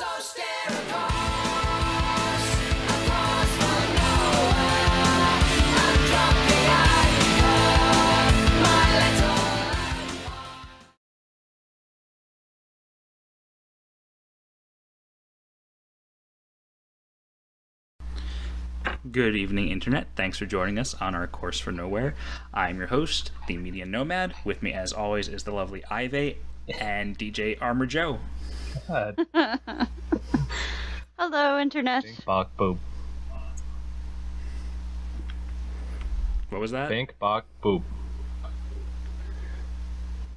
So stare a course for nowhere. And drop the anchor, my little Good evening, Internet. Thanks for joining us on our Course for Nowhere. I'm your host, the Media Nomad. With me, as always, is the lovely Ivy and DJ Armor Joe. Hello, Internet. Bink, bok, boop. What was that? Bink, bok, boop.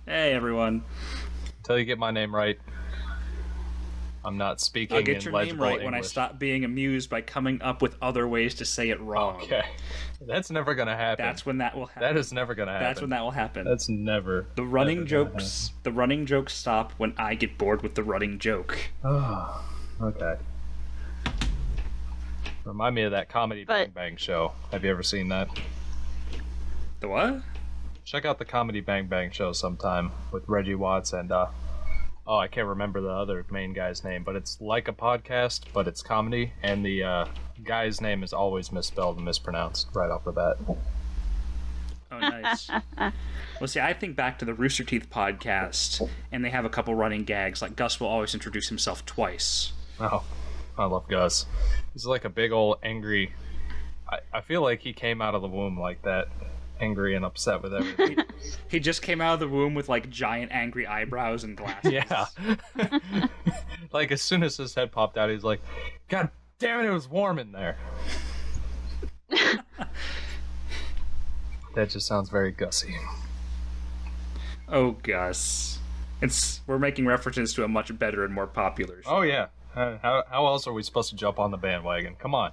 Hey, everyone. Until you get my name right, I'm not speaking I'll get your in name legible right English. when I stop being amused by coming up with other ways to say it wrong. Okay. That's never gonna happen. That's when that will happen. That is never gonna happen. That's when that will happen. That's never. The running never gonna jokes stop when I get bored with the running joke. happen. Oh, okay. Remind me of that comedy Bang Bang show. Have you ever seen that? The what? Check out the comedy Bang Bang show sometime with Reggie Watts and I can't remember the other main guy's name, but it's like a podcast, but it's comedy, and the guy's name is always misspelled and mispronounced right off the bat. Oh, nice. Well, see, I think back to the Rooster Teeth podcast, and they have a couple running gags. Like, Gus will always introduce himself twice. Oh, I love Gus. He's like a big old angry... I feel like he came out of the womb like that, angry and upset with everything. He just came out of the womb with, like, giant angry eyebrows and glasses. Yeah. Like, as soon as his head popped out, he's like, God damn it, it was warm in there. That just sounds very Gussy. Oh, Gus. We're making references to a much better and more popular show. Oh, yeah. How else are we supposed to jump on the bandwagon? Come on.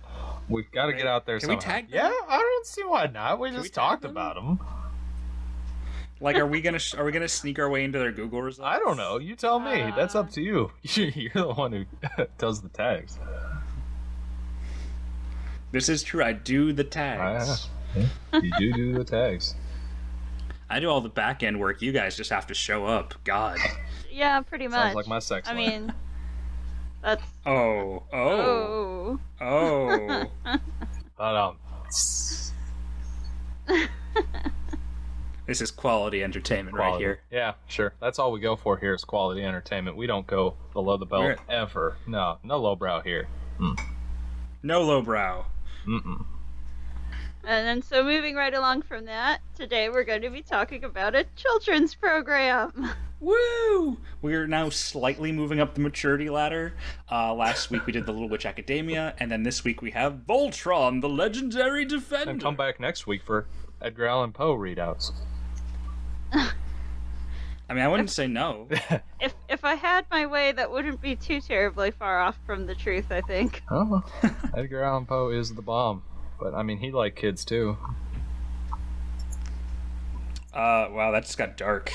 We've got to get out there somehow. Can we tag them? Yeah, I don't see why not. We just we tag talked them? about them. Like, are we gonna sneak our way into their Google results? I don't know. You tell me. That's up to you. You're the one who does the tags. This is true. I do the tags. You do the tags. I do all the back end work. You guys just have to show up. God. Yeah, pretty much. Sounds like my sex life. I mean, that's... Oh. But, This is quality entertainment right here. Yeah, sure. That's all we go for here is quality entertainment. We don't go below the belt ever. No lowbrow here. No lowbrow. Mm-mm. And then, so moving right along from that, today we're going to be talking about a children's program. Woo! We're now slightly moving up the maturity ladder. Last week we did the Little Witch Academia, and then this week we have Voltron, the Legendary Defender. And come back next week for Edgar Allan Poe readouts. I mean, I wouldn't say no. If I had my way, that wouldn't be too terribly far off from the truth, I think. Oh, Edgar Allan Poe is the bomb. But, I mean, he liked kids, too. Wow, that just got dark.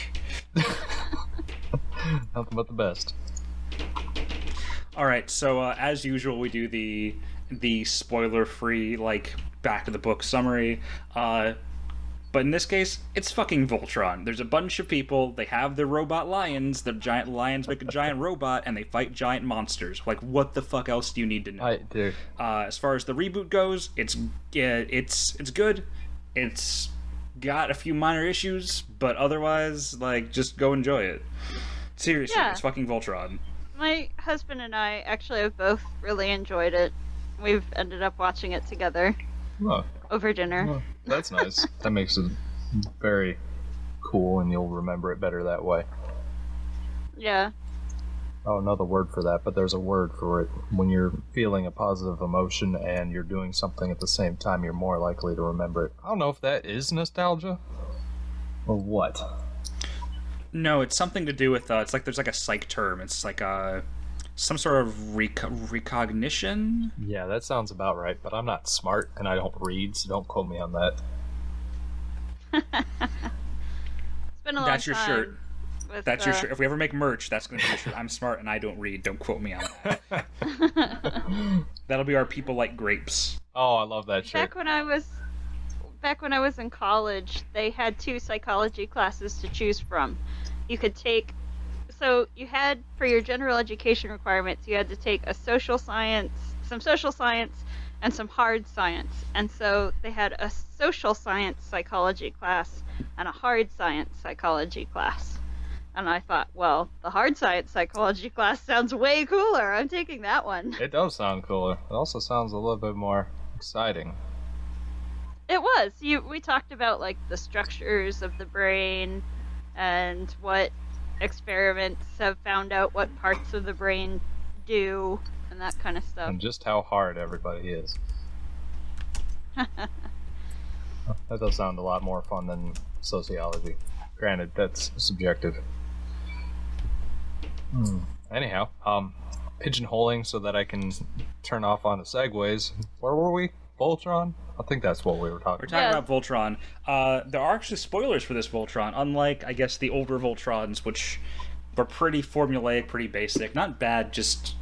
Nothing but the best. Alright, so as usual, we do the spoiler-free, like, back-to-the-book summary. But in this case, it's fucking Voltron. There's a bunch of people, they have their robot lions, the giant lions make a giant robot, and they fight giant monsters. Like, what the fuck else do you need to know? Dude. As far as the reboot goes, it's good. It's got a few minor issues, but otherwise, like, just go enjoy it. Seriously, Yeah. It's fucking Voltron. My husband and I actually have both really enjoyed it. We've ended up watching it together Oh, over dinner. well, that's nice. That makes it very cool, and you'll remember it better that way. Yeah. I don't know the word for that, but there's a word for it. When you're feeling a positive emotion and you're doing something at the same time, you're more likely to remember it. I don't know if that is nostalgia or what. No, it's something to do with, it's like there's like a psych term. It's like some sort of recognition. Yeah, that sounds about right, but I'm not smart and I don't read, so don't quote me on that. It's been a long That's your time shirt. with, That's your shirt. If we ever make merch, that's going to be your shirt. I'm smart and I don't read. Don't quote me on that. That'll be our people like grapes. Oh, I love that shirt. Back when I was in college, they had 2 psychology classes to choose from. You could take so you had, for your general education requirements, you had to take some social science, and some hard science. And so they had a social science psychology class and a hard science psychology class. And I thought, well, the hard science psychology class sounds way cooler. I'm taking that one. It does sound cooler. It also sounds a little bit more exciting. It was. We talked about like the structures of the brain and what experiments have found out what parts of the brain do and that kind of stuff. And just how hard everybody is. That does sound a lot more fun than sociology. Granted, that's subjective. Anyhow, pigeonholing so that I can turn off on the segways. Where were we? Voltron? I think that's what we were talking We're talking Yeah. about Voltron. There are actually spoilers for this Voltron, unlike, I guess, the older Voltrons, which were pretty formulaic, pretty basic. Not bad, just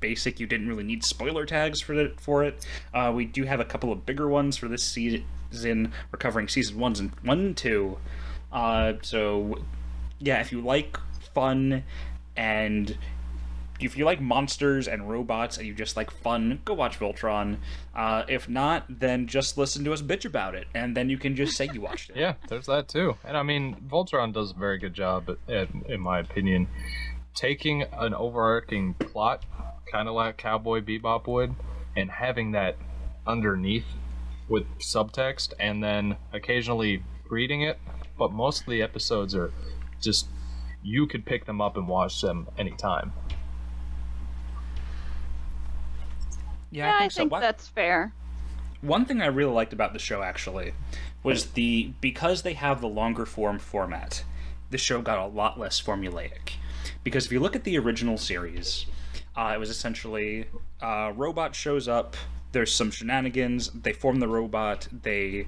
basic. You didn't really need spoiler tags for it. We do have a couple of bigger ones for this season. We're covering season 1 and 2. So, yeah, if you like fun and if you like monsters and robots and you just like fun, go watch Voltron. If not, then just listen to us bitch about it, and then you can just say you watched it. Yeah, there's that too. And I mean, Voltron does a very good job, in my opinion, taking an overarching plot, kind of like Cowboy Bebop would, and having that underneath with subtext, and then occasionally reading it. But most of the episodes are just, you could pick them up and watch them anytime. Yeah, I think that's fair. One thing I really liked about the show, actually, was because they have the longer form format, the show got a lot less formulaic. Because if you look at the original series, it was essentially robot shows up, there's some shenanigans, they form the robot, they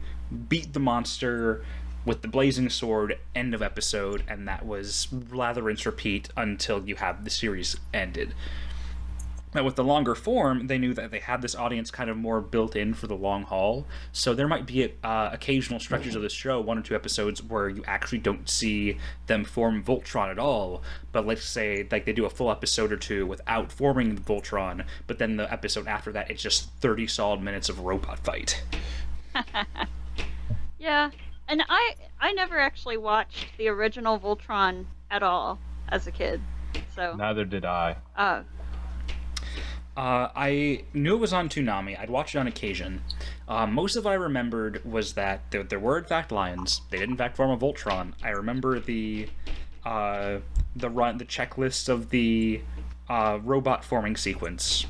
beat the monster with the blazing sword, end of episode, and that was lather, rinse, repeat until you have the series ended. Now, with the longer form, they knew that they had this audience kind of more built in for the long haul, so there might be occasional stretches of the show, 1 or 2 episodes, where you actually don't see them form Voltron at all, but let's say like they do a full episode or 2 without forming the Voltron, but then the episode after that, it's just 30 solid minutes of robot fight. Yeah, and I never actually watched the original Voltron at all as a kid, so. Neither did I. I knew it was on Toonami. I'd watch it on occasion. Most of what I remembered was that there were in fact lions. They did in fact form a Voltron. I remember the checklist of the robot forming sequence.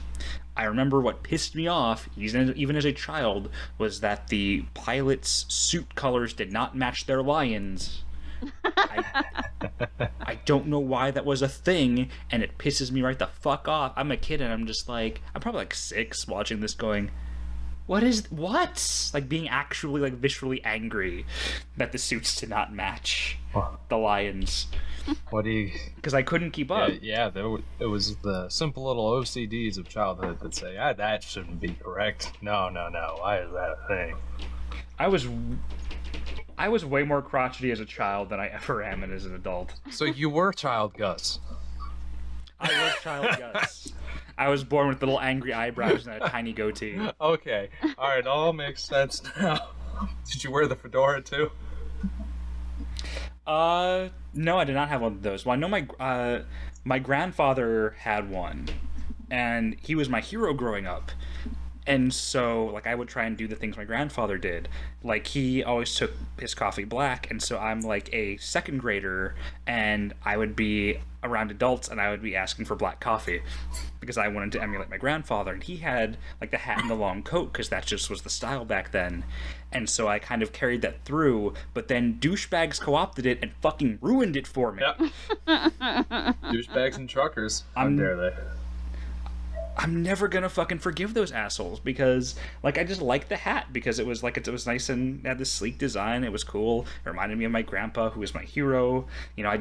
I remember what pissed me off, even as a child, was that the pilot's suit colors did not match their lions. I don't know why that was a thing, and it pisses me right the fuck off. I'm a kid, and I'm just like, I'm probably like 6 watching this going, what? Like being actually like viscerally angry that the suits did not match the lions. What do you... Because I couldn't keep up. Yeah, it was the simple little OCDs of childhood that say, that shouldn't be correct. No, why is that a thing? I was way more crotchety as a child than I ever am as an adult. So you were Child Gus. I was child Gus. I was born with little angry eyebrows and a tiny goatee. Okay, alright, all makes sense now. Did you wear the fedora too? No, I did not have one of those. Well, I know my grandfather had one, and he was my hero growing up. And so, like, I would try and do the things my grandfather did. Like, he always took his coffee black, and so I'm, like, a second grader, and I would be around adults, and I would be asking for black coffee, because I wanted to emulate my grandfather. And he had, like, the hat and the long coat, because that just was the style back then. And so I kind of carried that through, but then douchebags co-opted it and fucking ruined it for me. Yep. Douchebags and truckers. How dare they? I'm never gonna fucking forgive those assholes, because like I just liked the hat because it was like it was nice and had this sleek design. It was cool. It reminded me of my grandpa, who was my hero. You know, I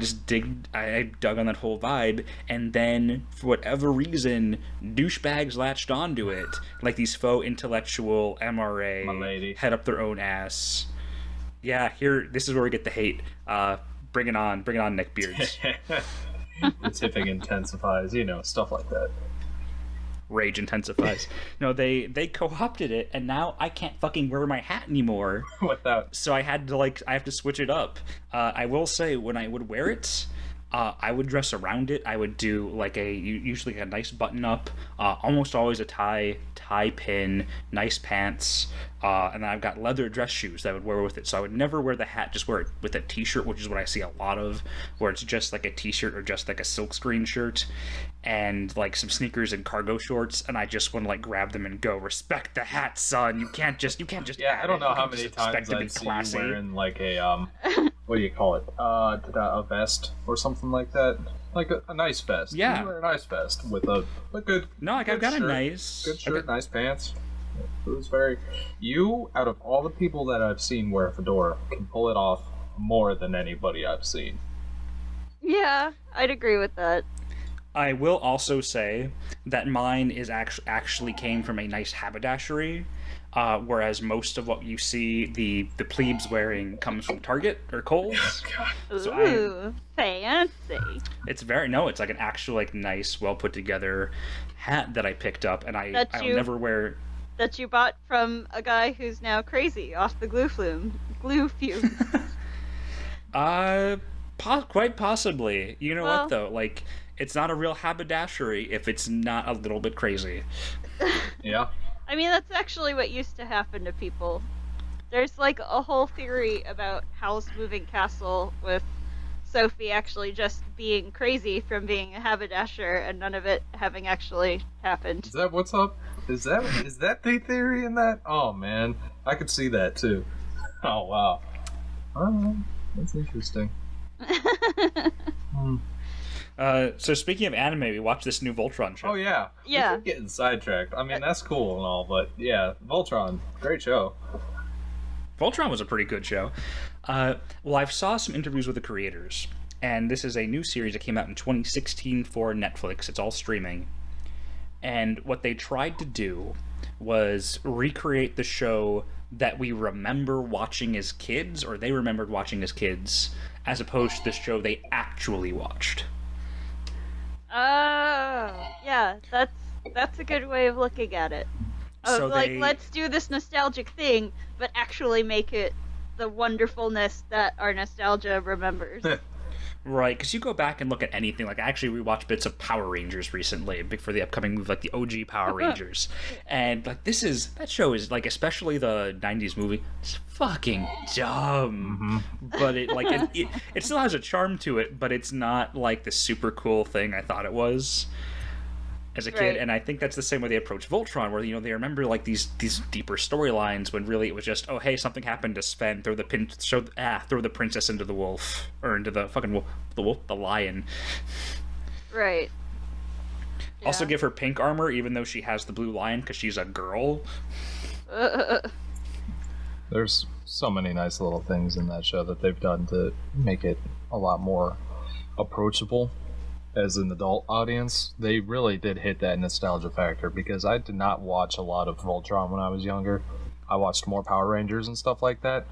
dug on that whole vibe, and then for whatever reason, douchebags latched onto it, like these faux intellectual MRA My lady. head up their own ass. Yeah, this is where we get the hate. Bring it on, neckbeards. The tipping intensifies, stuff like that. Rage intensifies. No, they co-opted it, and now I can't fucking wear my hat anymore. Without. So I have to switch it up. I will say, when I would wear it, I would dress around it. I would do usually a nice button up, almost always a tie pin, nice pants, and then I've got leather dress shoes that I would wear with it. So I would never wear the hat, just wear it with a t-shirt, which is what I see a lot of, where it's just like a t-shirt or just like a silkscreen shirt, and like some sneakers and cargo shorts, and I just want to like grab them and go, respect the hat, son. You can't just Yeah, I don't know you how can't many just expect times to be I've seen classy. you wearing like a what do you call it? A vest or something like that. Like a nice vest. Yeah. You wear a nice vest with a good. No, like I've good got shirt, a nice good shirt, nice pants. It was very. You, out of all the people that I've seen wear a fedora, can pull it off more than anybody I've seen. Yeah, I'd agree with that. I will also say that mine is actually came from a nice haberdashery, whereas most of what you see the plebes wearing comes from Target or Kohl's. So Ooh, fancy. It's like an actual like nice, well put together hat that I picked up, and I'll never wear. That you bought from a guy who's now crazy off the glue fume. Quite possibly. You know Well- what though? Like, it's not a real haberdashery if it's not a little bit crazy. Yeah. I mean, that's actually what used to happen to people. There's like a whole theory about Howl's Moving Castle with Sophie actually just being crazy from being a haberdasher and none of it having actually happened. Is that what's up? Is that the theory in that? Oh man, I could see that too. Oh wow. Oh, that's interesting. So speaking of anime, we watched this new Voltron show. Oh yeah. Yeah. We keep getting sidetracked. I mean, that's cool and all, but yeah, Voltron, great show. Voltron was a pretty good show. Well, I've saw some interviews with the creators, and this is a new series that came out in 2016 for Netflix. It's all streaming. And what they tried to do was recreate the show that we remember watching as kids, or they remembered watching as kids, as opposed to the show they actually watched. Oh, yeah, that's a good way of looking at it. Of So like, they- let's do this nostalgic thing, but actually make it the wonderfulness that our nostalgia remembers. Right, because you go back and look at anything, like I actually rewatched bits of Power Rangers recently, for the upcoming movie, like the OG Power Rangers. And like that show is like, especially the 90s movie, it's fucking dumb. But it still has a charm to it, but it's not like the super cool thing I thought it was as a kid. Right. And I think that's the same way they approach Voltron, where they remember like these deeper storylines, when really it was just, oh hey, something happened to Sven, throw the princess into the wolf, or into the fucking the lion. Right. Also Yeah. give her pink armor even though she has the blue lion because she's a girl. There's so many nice little things in that show that they've done to make it a lot more approachable as an adult audience. They really did hit that nostalgia factor, because I did not watch a lot of Voltron when I was younger. I watched more Power Rangers and stuff like that.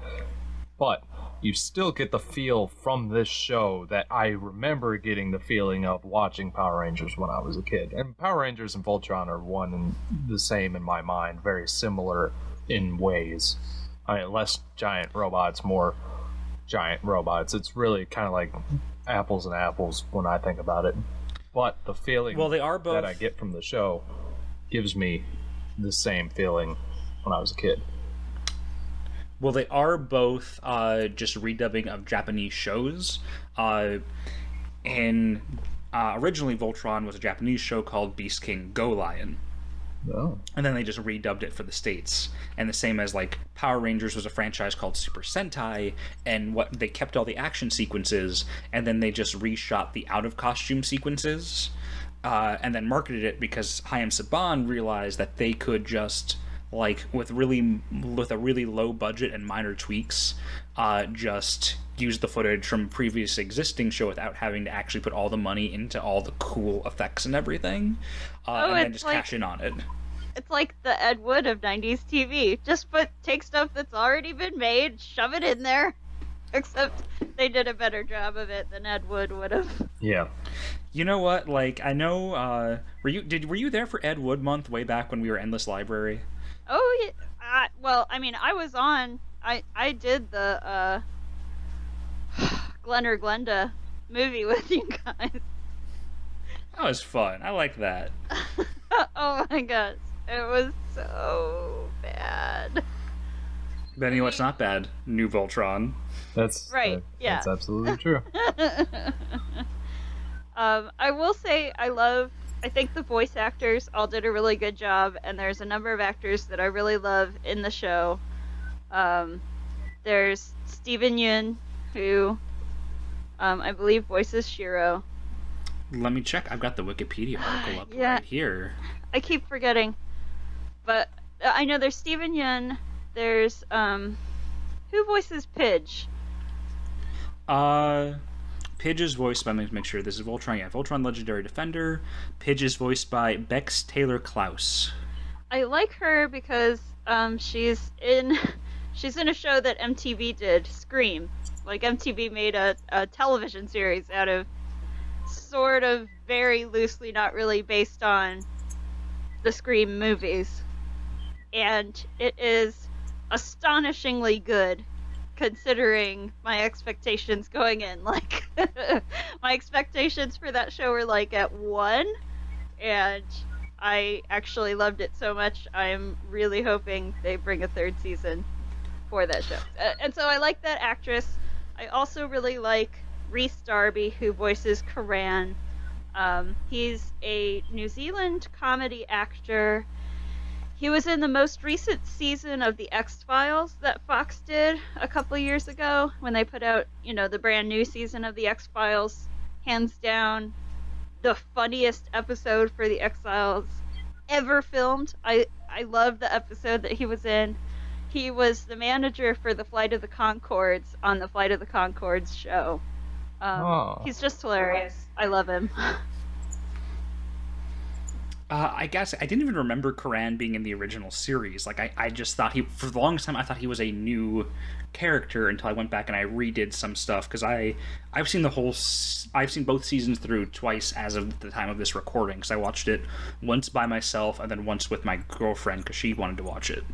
But you still get the feel from this show that I remember getting the feeling of watching Power Rangers when I was a kid. And Power Rangers and Voltron are one and the same in my mind, very similar in ways. I mean, less giant robots, more giant robots. It's really kind of like apples and apples when I think about it. But the feeling Well, they are both- that I get from the show gives me the same feeling when I was a kid. Well, they are both just redubbing of Japanese shows. Originally, Voltron was a Japanese show called Beast King Go Lion. Oh. And then they just redubbed it for the States. And the same as, like, Power Rangers was a franchise called Super Sentai, and they kept all the action sequences, and then they just reshot the out-of-costume sequences, and then marketed it, because Hayao Saban realized that they could just, like, with a really low budget and minor tweaks, just use the footage from previous existing show without having to actually put all the money into all the cool effects and everything, and then it's just like- cash in on it. It's like the Ed Wood of 90s TV. Just take stuff that's already been made, shove it in there. Except they did a better job of it than Ed Wood would have. Yeah. You know what? Like, I know. Were you there for Ed Wood month way back when we were Endless Library? Oh, yeah. Well, I mean, I was on. I did the Glen or Glenda movie with you guys. That was fun. I like that. Oh my gosh, it was so bad. But anyway, what's not bad? New Voltron. That's Right, yeah. That's absolutely true. I will say I think the voice actors all did a really good job, and there's a number of actors that I really love in the show. There's Steven Yeun, who I believe voices Shiro. Let me check. I've got the Wikipedia article up Yeah. right here. I keep forgetting, but I know there's Steven Yeun. There's who voices Pidge? Pidge is voiced by, let me make sure this is Voltron. Yeah, Voltron Legendary Defender. Pidge is voiced by Bex Taylor Klaus. I like her because she's in a show that MTV did, Scream. Like MTV made a television series out of sort of very loosely, not really based on the Scream movies. And it is astonishingly good considering my expectations going in. Like, my expectations for that show were like at 1, and I actually loved it so much. I'm really hoping they bring a 3rd season for that show. And so I like that actress. I also really like Rhys Darby, who voices Karan. He's a New Zealand comedy actor. He was in the most recent season of The X-Files that Fox did a couple years ago when they put out, the brand new season of The X-Files. Hands down, the funniest episode for The X-Files ever filmed. I love the episode that he was in. He was the manager for the Flight of the Conchords on the Flight of the Conchords show. He's just hilarious. I love him. I guess I didn't even remember Karan being in the original series. Like, I just thought for the longest time, I thought he was a new character until I went back and I redid some stuff, because I've seen both seasons through twice as of the time of this recording, because I watched it once by myself and then once with my girlfriend because she wanted to watch it.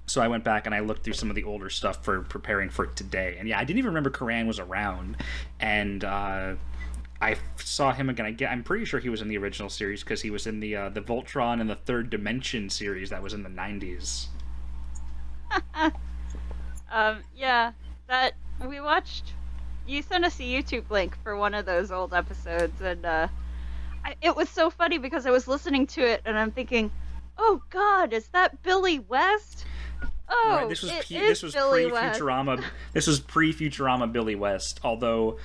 So I went back and I looked through some of the older stuff for preparing for it today. And yeah, I didn't even remember Karan was around. And I saw him again. I'm pretty sure he was in the original series because he was in the Voltron and the Third Dimension series that was in the 90s. Yeah, that we watched. You sent us a YouTube link for one of those old episodes, and it was so funny because I was listening to it and I'm thinking, "Oh God, is that Billy West?" Oh, right, this was Billy West. pre-Futurama. This was pre-Futurama Billy West. Although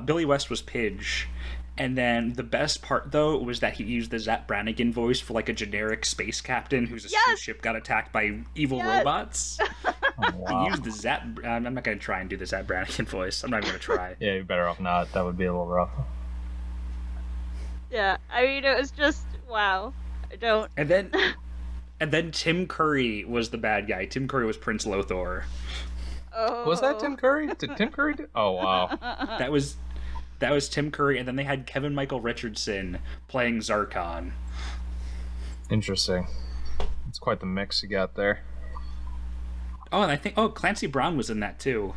Billy West was Pidge, and then the best part though was that he used the Zap Brannigan voice for like a generic space captain whose ship got attacked by evil robots. Oh, wow. He used the Zap. I'm not gonna try and do the Zap Brannigan voice. I'm not even gonna try. Yeah, you're better off not. That would be a little rough. Yeah, I mean, it was just wow. I don't. And then Tim Curry was the bad guy. Tim Curry was Prince Lothar. Oh. Was that Tim Curry? Did Tim Curry do? Oh, wow. That was Tim Curry, and then they had Kevin Michael Richardson playing Zarkon. Interesting. It's quite the mix you got there. Oh, and I think Clancy Brown was in that too.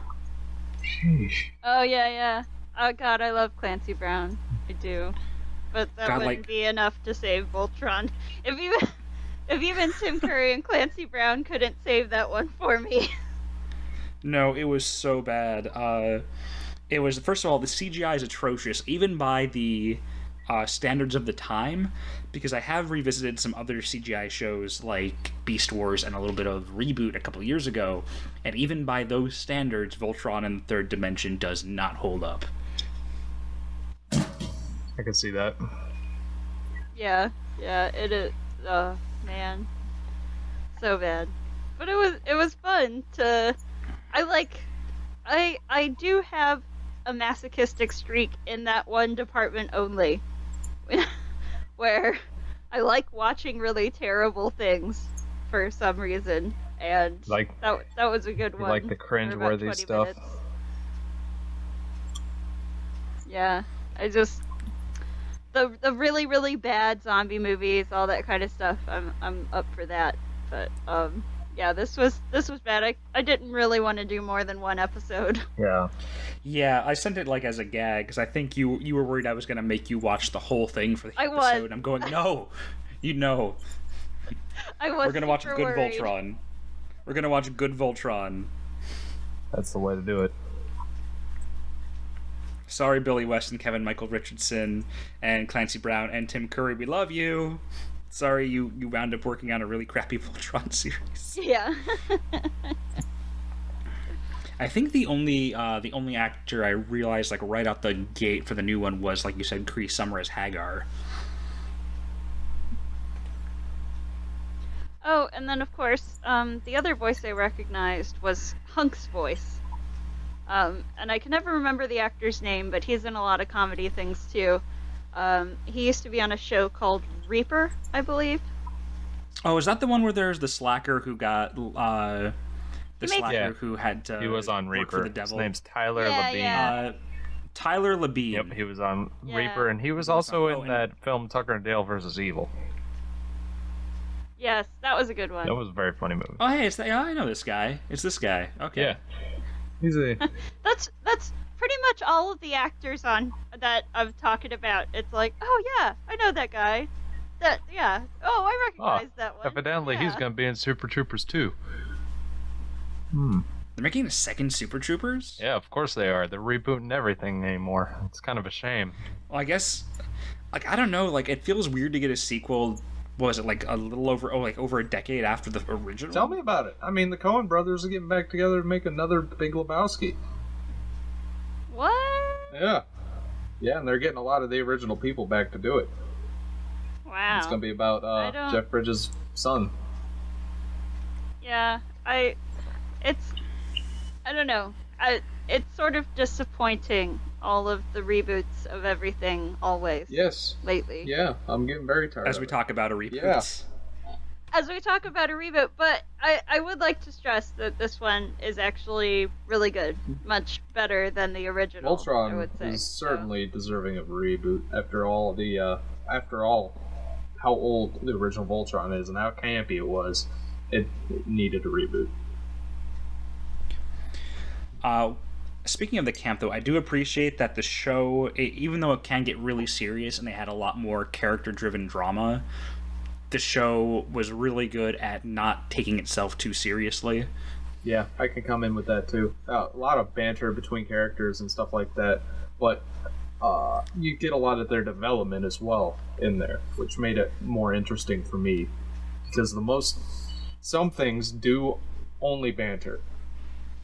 Sheesh. Oh yeah. Oh God, I love Clancy Brown. I do. But that wouldn't be enough to save Voltron. If even Tim Curry and Clancy Brown couldn't save that one for me. No, it was so bad. It was, first of all, the CGI is atrocious, even by the standards of the time, because I have revisited some other CGI shows like Beast Wars and a little bit of Reboot a couple years ago, and even by those standards, Voltron and the Third Dimension does not hold up. I can see that. Yeah, it is. Man, so bad. But it was fun to. I do have a masochistic streak in that one department only, where I like watching really terrible things for some reason, and Like- that was a good You one. like the for about cringe-worthy 20 stuff? minutes. Yeah, I just the really really bad zombie movies, all that kind of stuff. I'm up for that, but yeah, this was bad. I didn't really want to do more than one episode. Yeah. Yeah, I sent it like as a gag because I think you were worried I was gonna make you watch the whole thing for the I episode. was. I'm going, no, you know, I was we're gonna watch super good worried. Voltron. We're gonna watch good Voltron. That's the way to do it. Sorry, Billy West and Kevin Michael Richardson and Clancy Brown and Tim Curry. We love you. Sorry, you wound up working on a really crappy Voltron series. Yeah. I think the only actor I realized like right out the gate for the new one was, like you said, Cree Summer as Hagar. Oh, and then of course, the other voice I recognized was Hunk's voice. And I can never remember the actor's name, but he's in a lot of comedy things too. He used to be on a show called Reaper, I believe. Oh, is that the one where there's the slacker who got Yeah. who had to He was on work Reaper. for the His devil? name's Tyler Yeah, Labine. yeah. Tyler Labine. Yep, he was on Yeah. Reaper, and he was was also on- oh, in and- that film Tucker and Dale versus Evil. Yes, that was a good one. That was a very funny movie. Oh, hey, I know this guy. It's this guy. Okay. Yeah. He's a That's pretty much all of the actors on that I'm talking about. It's like, oh yeah, I know that guy. That yeah. Oh, I recognize that one. evidently he's Yeah. gonna be in Super Troopers too. They're making a second Super Troopers? Yeah, of course they are. They're rebooting everything anymore. It's kind of a shame. Well, I guess, like, I don't know, like, it feels weird to get a sequel, what was it, like, a little over, over a decade after the original? Tell me about it. I mean, the Coen brothers are getting back together to make another Big Lebowski. What? Yeah. Yeah, and they're getting a lot of the original people back to do it. Wow. It's going to be about I don't- Jeff Bridges' son. Yeah, I don't know. It's sort of disappointing, all of the reboots of everything always Yes. lately. Yeah, I'm getting very tired As of we it. talk about a reboot. Yeah. As we talk about a reboot, but I would like to stress that this one is actually really good. Much better than the original, I Voltron would say. is So, certainly deserving of a reboot after all how old the original Voltron is and how campy it was. It needed a reboot. Speaking of the camp, though, I do appreciate that the show, even though it can get really serious and they had a lot more character-driven drama, the show was really good at not taking itself too seriously. Yeah, I can come in with that too. A lot of banter between characters and stuff like that, but you get a lot of their development as well in there, which made it more interesting for me. Because some things do only banter,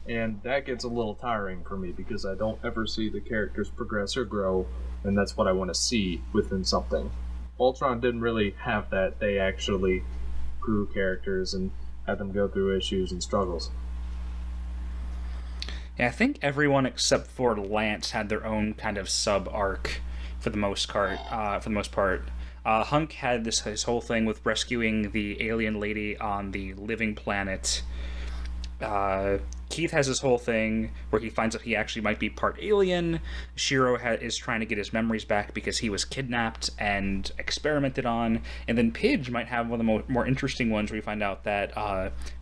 and that gets a little tiring for me because I don't ever see the characters progress or grow, and that's what I want to see within something. Voltron didn't really have that. They actually grew characters and had them go through issues and struggles. Yeah, I think everyone except for Lance had their own kind of sub arc for the most part. Hunk had his whole thing with rescuing the alien lady on the living planet. Keith has his whole thing where he finds out he actually might be part alien. Shiro is trying to get his memories back because he was kidnapped and experimented on. And then Pidge might have one of the more interesting ones where you find out that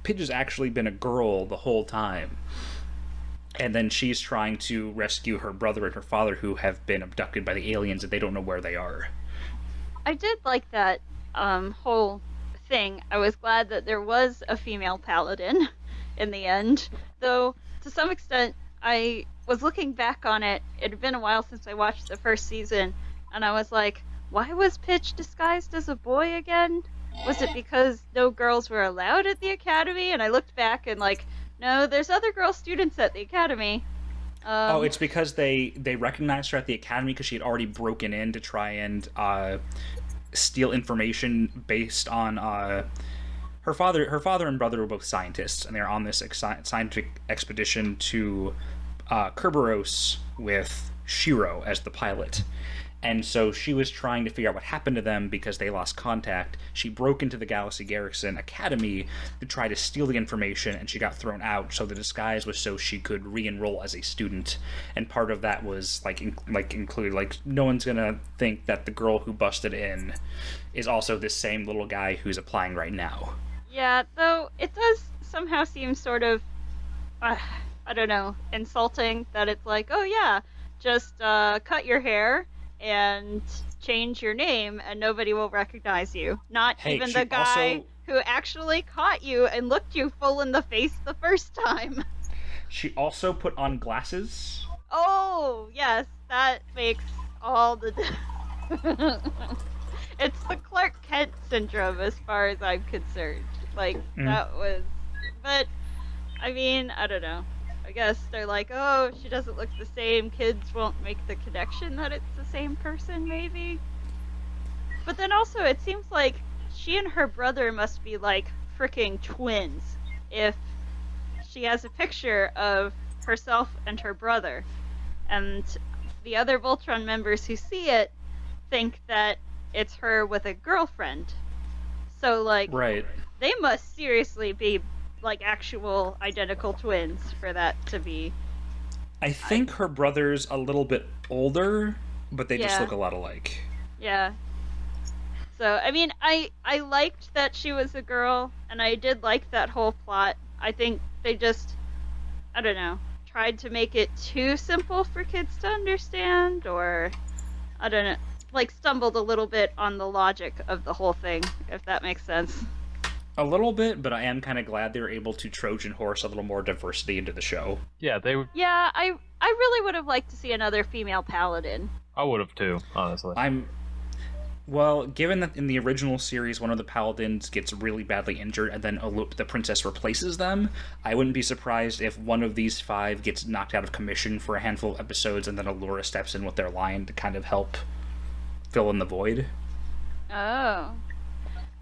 Pidge has actually been a girl the whole time. And then she's trying to rescue her brother and her father who have been abducted by the aliens and they don't know where they are. I did like that whole thing. I was glad that there was a female paladin in the end, though to some extent I was looking back on it. It had been a while since I watched the first season, and I was like, why was Pitch disguised as a boy again? Was it because no girls were allowed at the academy? And I looked back and like, no, there's other girl students at the academy. It's because they recognized her at the academy because she had already broken in to try and steal information based on her father and brother were both scientists, and they're on this scientific expedition to Kerberos with Shiro as the pilot. And so she was trying to figure out what happened to them because they lost contact. She broke into the Galaxy Garrison Academy to try to steal the information, and she got thrown out. So the disguise was so she could re-enroll as a student, and part of that was included no one's gonna think that the girl who busted in is also this same little guy who's applying right now. Yeah, though it does somehow seem sort of, I don't know, insulting that it's like, oh yeah, just cut your hair and change your name and nobody will recognize you. Not Hey, even she the guy also- who actually caught you and looked you full in the face the first time. She also put on glasses. Oh, yes, that makes all the It's the Clark Kent syndrome as far as I'm concerned. Like, that was... But, I mean, I don't know. I guess they're like, oh, she doesn't look the same. Kids won't make the connection that it's the same person, maybe. But then also, it seems like she and her brother must be, like, freaking twins. If she has a picture of herself and her brother. And the other Voltron members who see it think that it's her with a girlfriend. So, like, Right. they must seriously be, like, actual identical twins for that to be. I think her brother's a little bit older, but they just Yeah. look a lot alike. Yeah. So, I mean, I liked that she was a girl, and I did like that whole plot. I think they just, I don't know, tried to make it too simple for kids to understand, or, I don't know, like, stumbled a little bit on the logic of the whole thing, if that makes sense. A little bit, but I am kind of glad they were able to Trojan horse a little more diversity into the show. Yeah, Yeah, I really would have liked to see another female paladin. I would have too, honestly. Well, given that in the original series one of the paladins gets really badly injured and then the princess replaces them, I wouldn't be surprised if one of these 5 gets knocked out of commission for a handful of episodes and then Allura steps in with their line to kind of help fill in the void. Oh.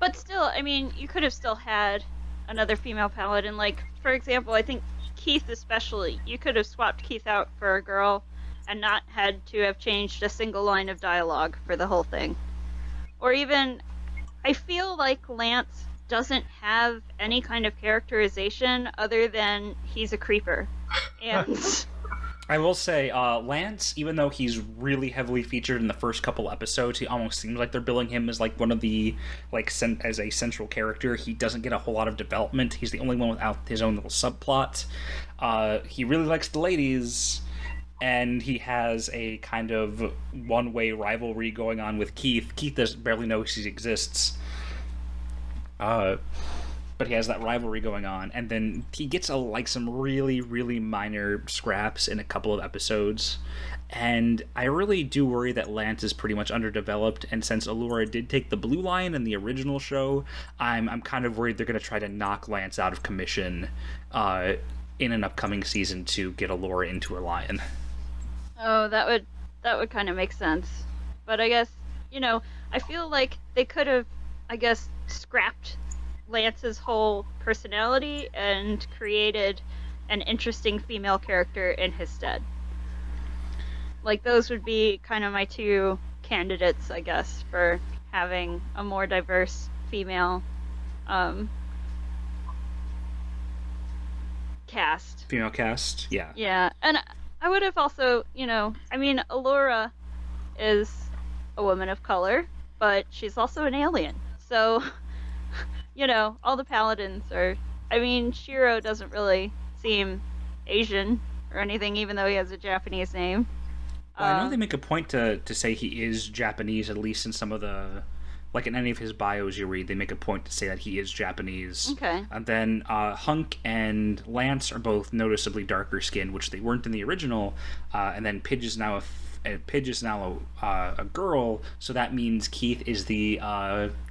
But still, I mean, you could have still had another female paladin. Like, for example, I think Keith especially. You could have swapped Keith out for a girl and not had to have changed a single line of dialogue for the whole thing. Or even, I feel like Lance doesn't have any kind of characterization other than he's a creeper. And... I will say, Lance, even though he's really heavily featured in the first couple episodes, he almost seems like they're billing him as like one of the as a central character. He doesn't get a whole lot of development. He's the only one without his own little subplot. He really likes the ladies, and he has a kind of one-way rivalry going on with Keith. Keith barely knows he exists. But he has that rivalry going on, and then he gets some really, really minor scraps in a couple of episodes, and I really do worry that Lance is pretty much underdeveloped, and since Allura did take the blue line in the original show, I'm kind of worried they're going to try to knock Lance out of commission in an upcoming season to get Allura into her line. Oh, that would kind of make sense. But I guess, I feel like they could have, scrapped Lance's whole personality and created an interesting female character in his stead. Like, those would be kind of my 2 candidates, I guess, for having a more diverse female cast. Female cast, yeah. Yeah, and I would have also, Allura is a woman of color, but she's also an alien. So, all the paladins are... Shiro doesn't really seem Asian or anything, even though he has a Japanese name. Well, I know they make a point to say he is Japanese, at least in some of the... Like, in any of his bios you read, they make a point to say that he is Japanese. Okay. And then Hunk and Lance are both noticeably darker skinned, which they weren't in the original. And then Pidge is now a girl, so that means Keith is the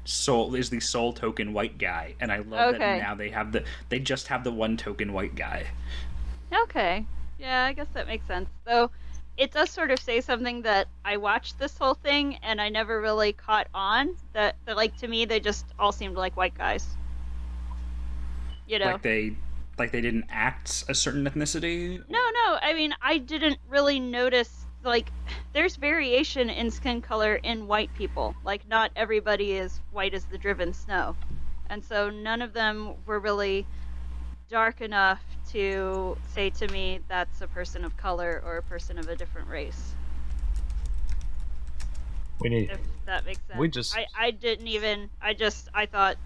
sole token white guy. And I love that now they just have the one token white guy. Okay. Yeah, I guess that makes sense. Though, it does sort of say something that I watched this whole thing and I never really caught on. That like, to me, they just all seemed like white guys. Like they didn't act a certain ethnicity? No. I didn't really notice like, there's variation in skin color in white people. Like, not everybody is white as the driven snow. And so none of them were really dark enough to say to me that's a person of color or a person of a different race. We need. If that makes sense. We just- I didn't even. I thought,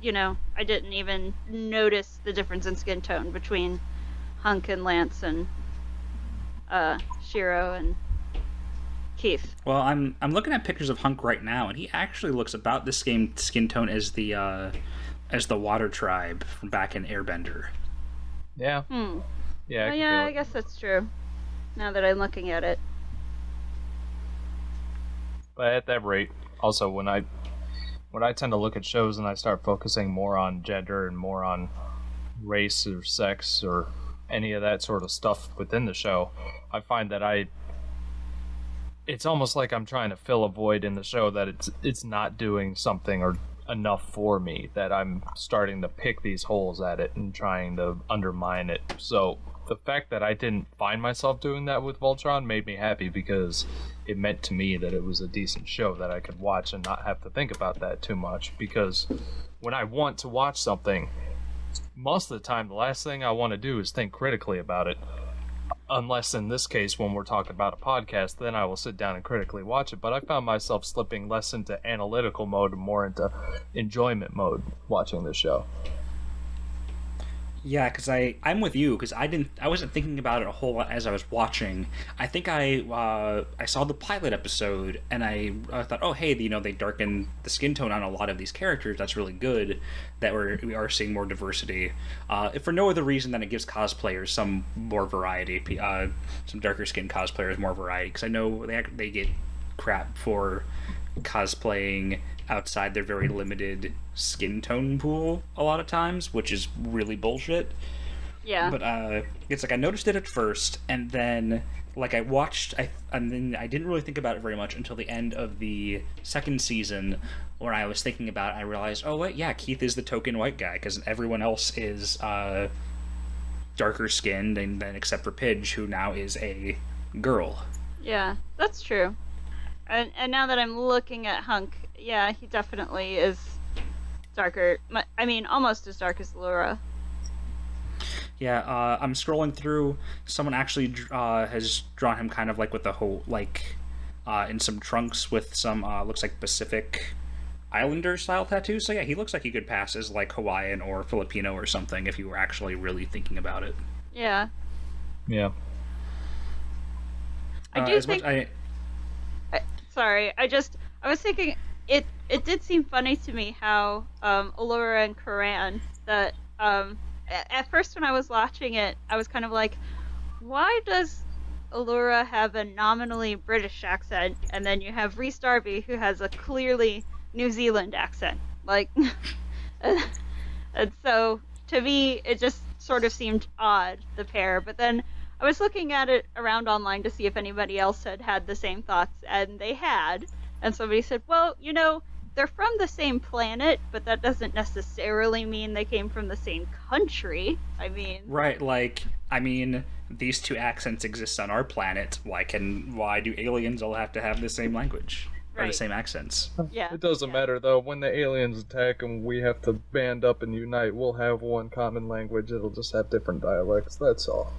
I didn't even notice the difference in skin tone between Hunk and Lance and Shiro and Keith. Well, I'm looking at pictures of Hunk right now, and he actually looks about the same skin tone as the Water Tribe from back in Airbender. Yeah. Yeah. I Oh, can yeah, feel I it. guess that's true. Now that I'm looking at it. But at that rate, also when I tend to look at shows and I start focusing more on gender and more on race or sex or any of that sort of stuff within the show, I find that it's almost like I'm trying to fill a void in the show that it's not doing something or enough for me, that I'm starting to pick these holes at it and trying to undermine it. So the fact that I didn't find myself doing that with Voltron made me happy, because it meant to me that it was a decent show that I could watch and not have to think about that too much. Because when I want to watch something, most of the time the last thing I want to do is think critically about it. Unless in this case, when we're talking about a podcast, then I will sit down and critically watch it. But I found myself slipping less into analytical mode and more into enjoyment mode watching the show. Yeah, because I'm with you, because I wasn't thinking about it a whole lot as I was watching. I think I saw the pilot episode, and I thought, oh hey, they darkened the skin tone on a lot of these characters. That's really good that we are seeing more diversity. If for no other reason than it gives cosplayers some more variety, some darker skinned cosplayers more variety. Because I know they get crap for cosplaying outside their very limited skin tone pool a lot of times, which is really bullshit. Yeah. But it's like I noticed it at first, and then like and then I didn't really think about it very much until the end of the second season, where I was thinking about it. I realized, oh wait, yeah, Keith is the token white guy, because everyone else is darker skinned, and then except for Pidge, who now is a girl. Yeah, that's true. And now that I'm looking at Hunk, yeah, he definitely is darker. I mean, almost as dark as Laura. Yeah, I'm scrolling through. Someone actually has drawn him kind of like with the whole, like, in some trunks with some, looks like Pacific Islander style tattoos. So yeah, he looks like he could pass as like Hawaiian or Filipino or something if you were actually really thinking about it. Yeah. Yeah. I do as think... much, Sorry, I was thinking, it did seem funny to me how Allura and Karan, that at first when I was watching it, I was kind of like, why does Allura have a nominally British accent, and then you have Rhys Darby, who has a clearly New Zealand accent? Like, and so to me, it just sort of seemed odd, the pair. But then I was looking at it around online to see if anybody else had the same thoughts, and they had. And somebody said, well, they're from the same planet, but that doesn't necessarily mean they came from the same country. I mean... Right, these two accents exist on our planet. Why do aliens all have to have the same language? Or the Right. same accents? Yeah. It doesn't matter though. When the aliens attack and we have to band up and unite, we'll have one common language. It'll just have different dialects. That's all.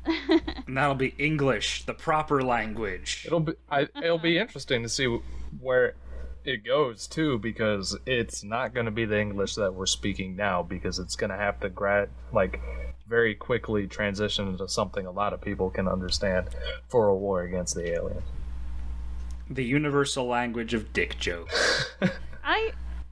And that'll be English, the proper language. It'll be interesting to see where it goes too, because It's not going to be the English that we're speaking now, because it's going to have to very quickly transition into something a lot of people can understand for a war against the aliens. The universal language of dick jokes.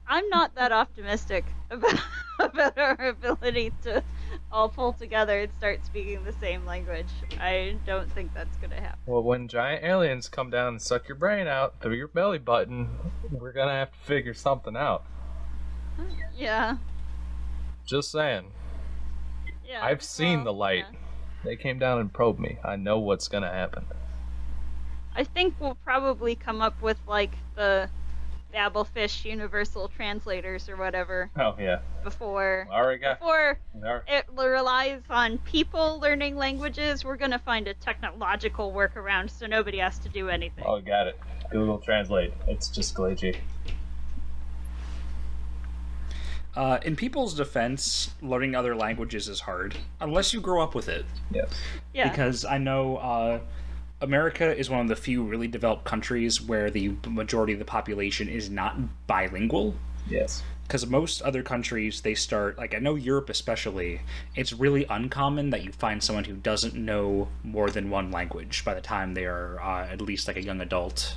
I'm not that optimistic about our ability to all pull together and start speaking the same language. I don't think that's gonna happen. Well, when giant aliens come down and suck your brain out through your belly button, we're going to have to figure something out. Yeah. Just saying. Yeah. I've seen well, the light. yeah. They came down and probed me. I know what's going to happen. I think we'll probably come up with like the Babelfish universal translators or whatever Oh yeah. before Alright, guy. it relies on people learning languages. We're gonna find a technological workaround so nobody has to do anything. Oh, got it. Google Translate. It's just glitchy. In people's defense, learning other languages is hard unless you grow up with it. Yes. Yeah. Because I know America is one of the few really developed countries where the majority of the population is not bilingual. Yes. Because most other countries, they start, like I know Europe especially, it's really uncommon that you find someone who doesn't know more than one language by the time they are at least like a young adult.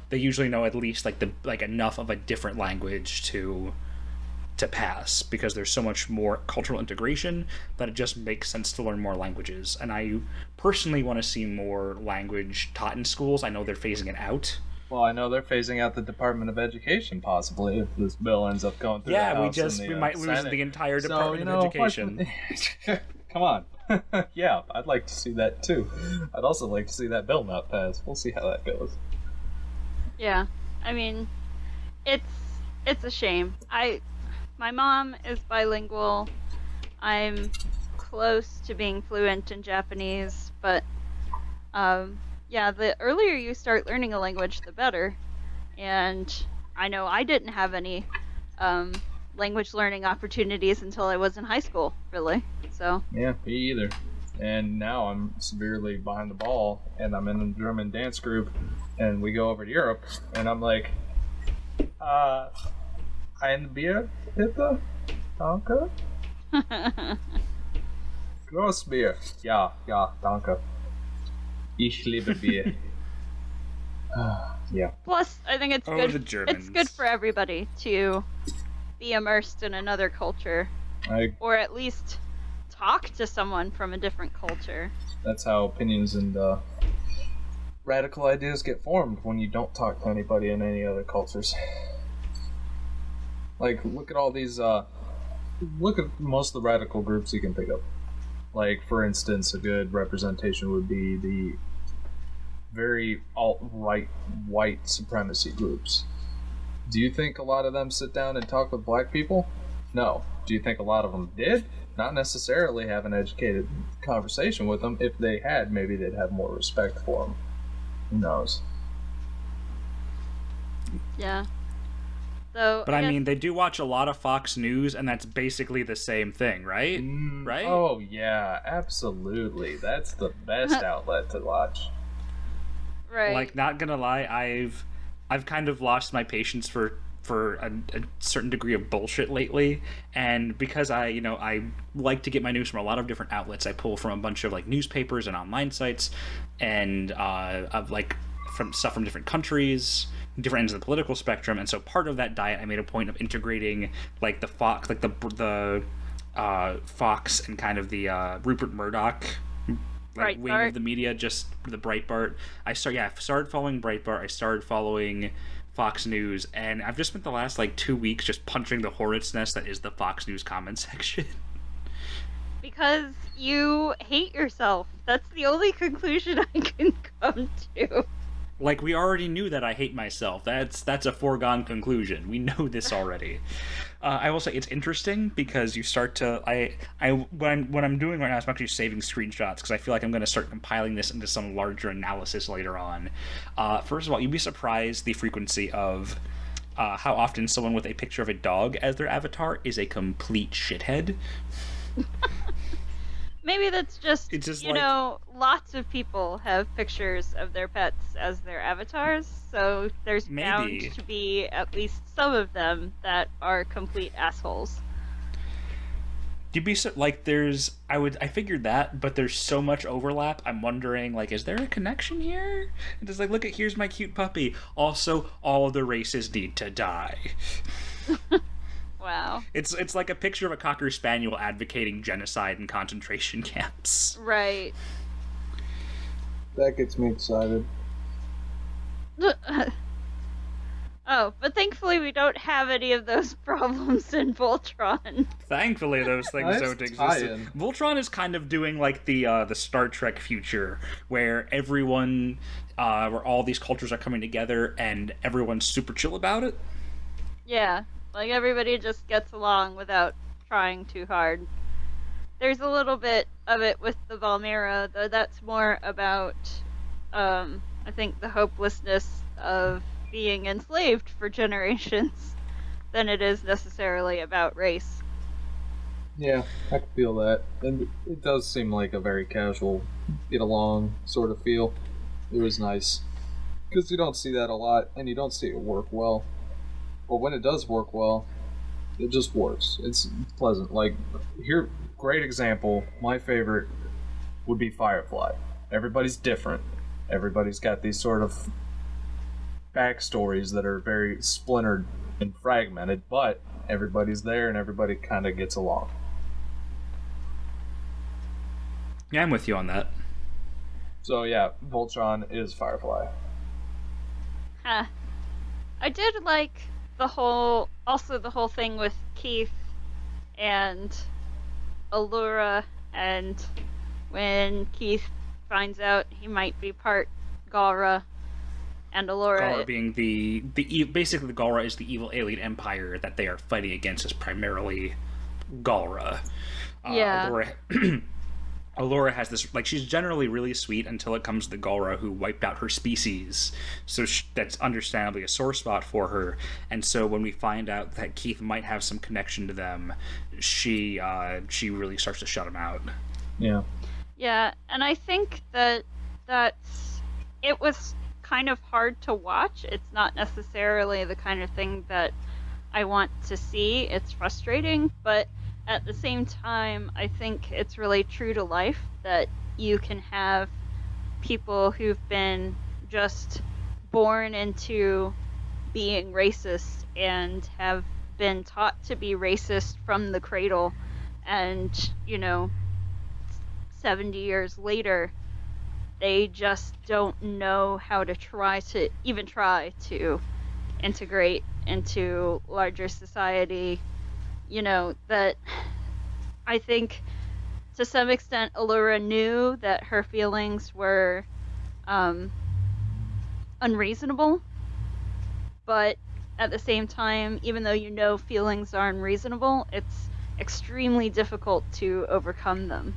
They usually know at least like enough of a different language to pass, because there's so much more cultural integration that it just makes sense to learn more languages. And I personally want to see more language taught in schools. I know they're phasing it out. Well, I know they're phasing out the Department of Education possibly if this bill ends up going through. Yeah, the House and we might lose Senate. the entire So, Department of Education. Come on. Yeah, I'd like to see that too. I'd also like to see that bill not pass. We'll see how that goes. Yeah, I mean, it's a shame. My mom is bilingual. I'm close to being fluent in Japanese, but yeah, the earlier you start learning a language, the better. And I know I didn't have any language learning opportunities until I was in high school, really. So Yeah, me either. And now I'm severely behind the ball, and I'm in a German dance group, and we go over to Europe, and I'm like, ein Bier, bitte? Danke? Großbier. Ja, danke. Ich liebe Bier. Yeah. plus, I think it's Oh, good. the It's Germans. good for everybody to be immersed in another culture, or at least talk to someone from a different culture. That's how opinions and radical ideas get formed when you don't talk to anybody in any other cultures. Like, look at all these, look at most of the radical groups you can pick up. Like, for instance, a good representation would be the very alt-right white supremacy groups. Do you think a lot of them sit down and talk with black people? No. Do you think a lot of them did? Not necessarily have an educated conversation with them. If they had, maybe they'd have more respect for them. Who knows? Yeah. So, But I guess- mean, they do watch a lot of Fox News, and that's basically the same thing, right? Right? Oh, yeah, absolutely. That's the best outlet to watch. right. Like, not gonna lie, I've kind of lost my patience for a certain degree of bullshit lately, and because I like to get my news from a lot of different outlets. I pull from a bunch of like newspapers and online sites, and of like from stuff from different countries, different ends of the political spectrum. And so part of that diet, I made a point of integrating like the Fox, like the Fox and kind of the Rupert Murdoch like wing Breitbart. of the media, just the Breitbart. I started following Breitbart. I started following Fox News, and I've just spent the last like 2 weeks just punching the hornet's nest that is the Fox News comment section. Because you hate yourself. That's the only conclusion I can come to. Like, we already knew that I hate myself. That's a foregone conclusion. We know this already. I will say it's interesting because you start to what I'm doing right now is I'm actually saving screenshots because I feel like I'm going to start compiling this into some larger analysis later on. First of all, you'd be surprised the frequency of how often someone with a picture of a dog as their avatar is a complete shithead. Maybe that's just, It's just you like- know, lots of people have pictures of their pets as their avatars, so there's Maybe. bound to be at least some of them that are complete assholes. You'd be so, like, I figured that, but there's so much overlap. I'm wondering, like, is there a connection here? And just like, look at, here's my cute puppy. Also, all the races need to die. Wow. It's like a picture of a Cocker Spaniel advocating genocide in concentration camps. Right. That gets me excited. Oh, but thankfully we don't have any of those problems in Voltron. Thankfully, those things Nice don't exist. tie-in. Voltron is kind of doing like the Star Trek future, where everyone, where all these cultures are coming together, and everyone's super chill about it. Yeah, like everybody just gets along without trying too hard. There's a little bit of it with the Valmera, though that's more about, I think, the hopelessness of being enslaved for generations than it is necessarily about race. Yeah, I can feel that. And it does seem like a very casual, get along sort of feel. It was nice. Because you don't see that a lot, and you don't see it work well. But when it does work well, it just works. It's pleasant. Like, here, great example, my favorite would be Firefly. Everybody's different. Everybody's got these sort of backstories that are very splintered and fragmented, but everybody's there and everybody kind of gets along. Yeah, I'm with you on that. So yeah, Voltron is Firefly. Huh. I did like the whole thing with Keith and Allura, and when Keith finds out he might be part Galra, and Allura Galra being basically the Galra is the evil alien empire that they are fighting against is primarily Galra. Yeah. Allura has this, like, she's generally really sweet until it comes to the Galra who wiped out her species, so that's understandably a sore spot for her. And so when we find out that Keith might have some connection to them, she really starts to shut him out. Yeah. Yeah, and I think that it was kind of hard to watch. It's not necessarily the kind of thing that I want to see. It's frustrating, but at the same time, I think it's really true to life that you can have people who've been just born into being racist and have been taught to be racist from the cradle, and 70 years later they just don't know how to try to integrate into larger society. That I think to some extent Allura knew that her feelings were unreasonable, but at the same time, even though feelings are unreasonable, it's extremely difficult to overcome them.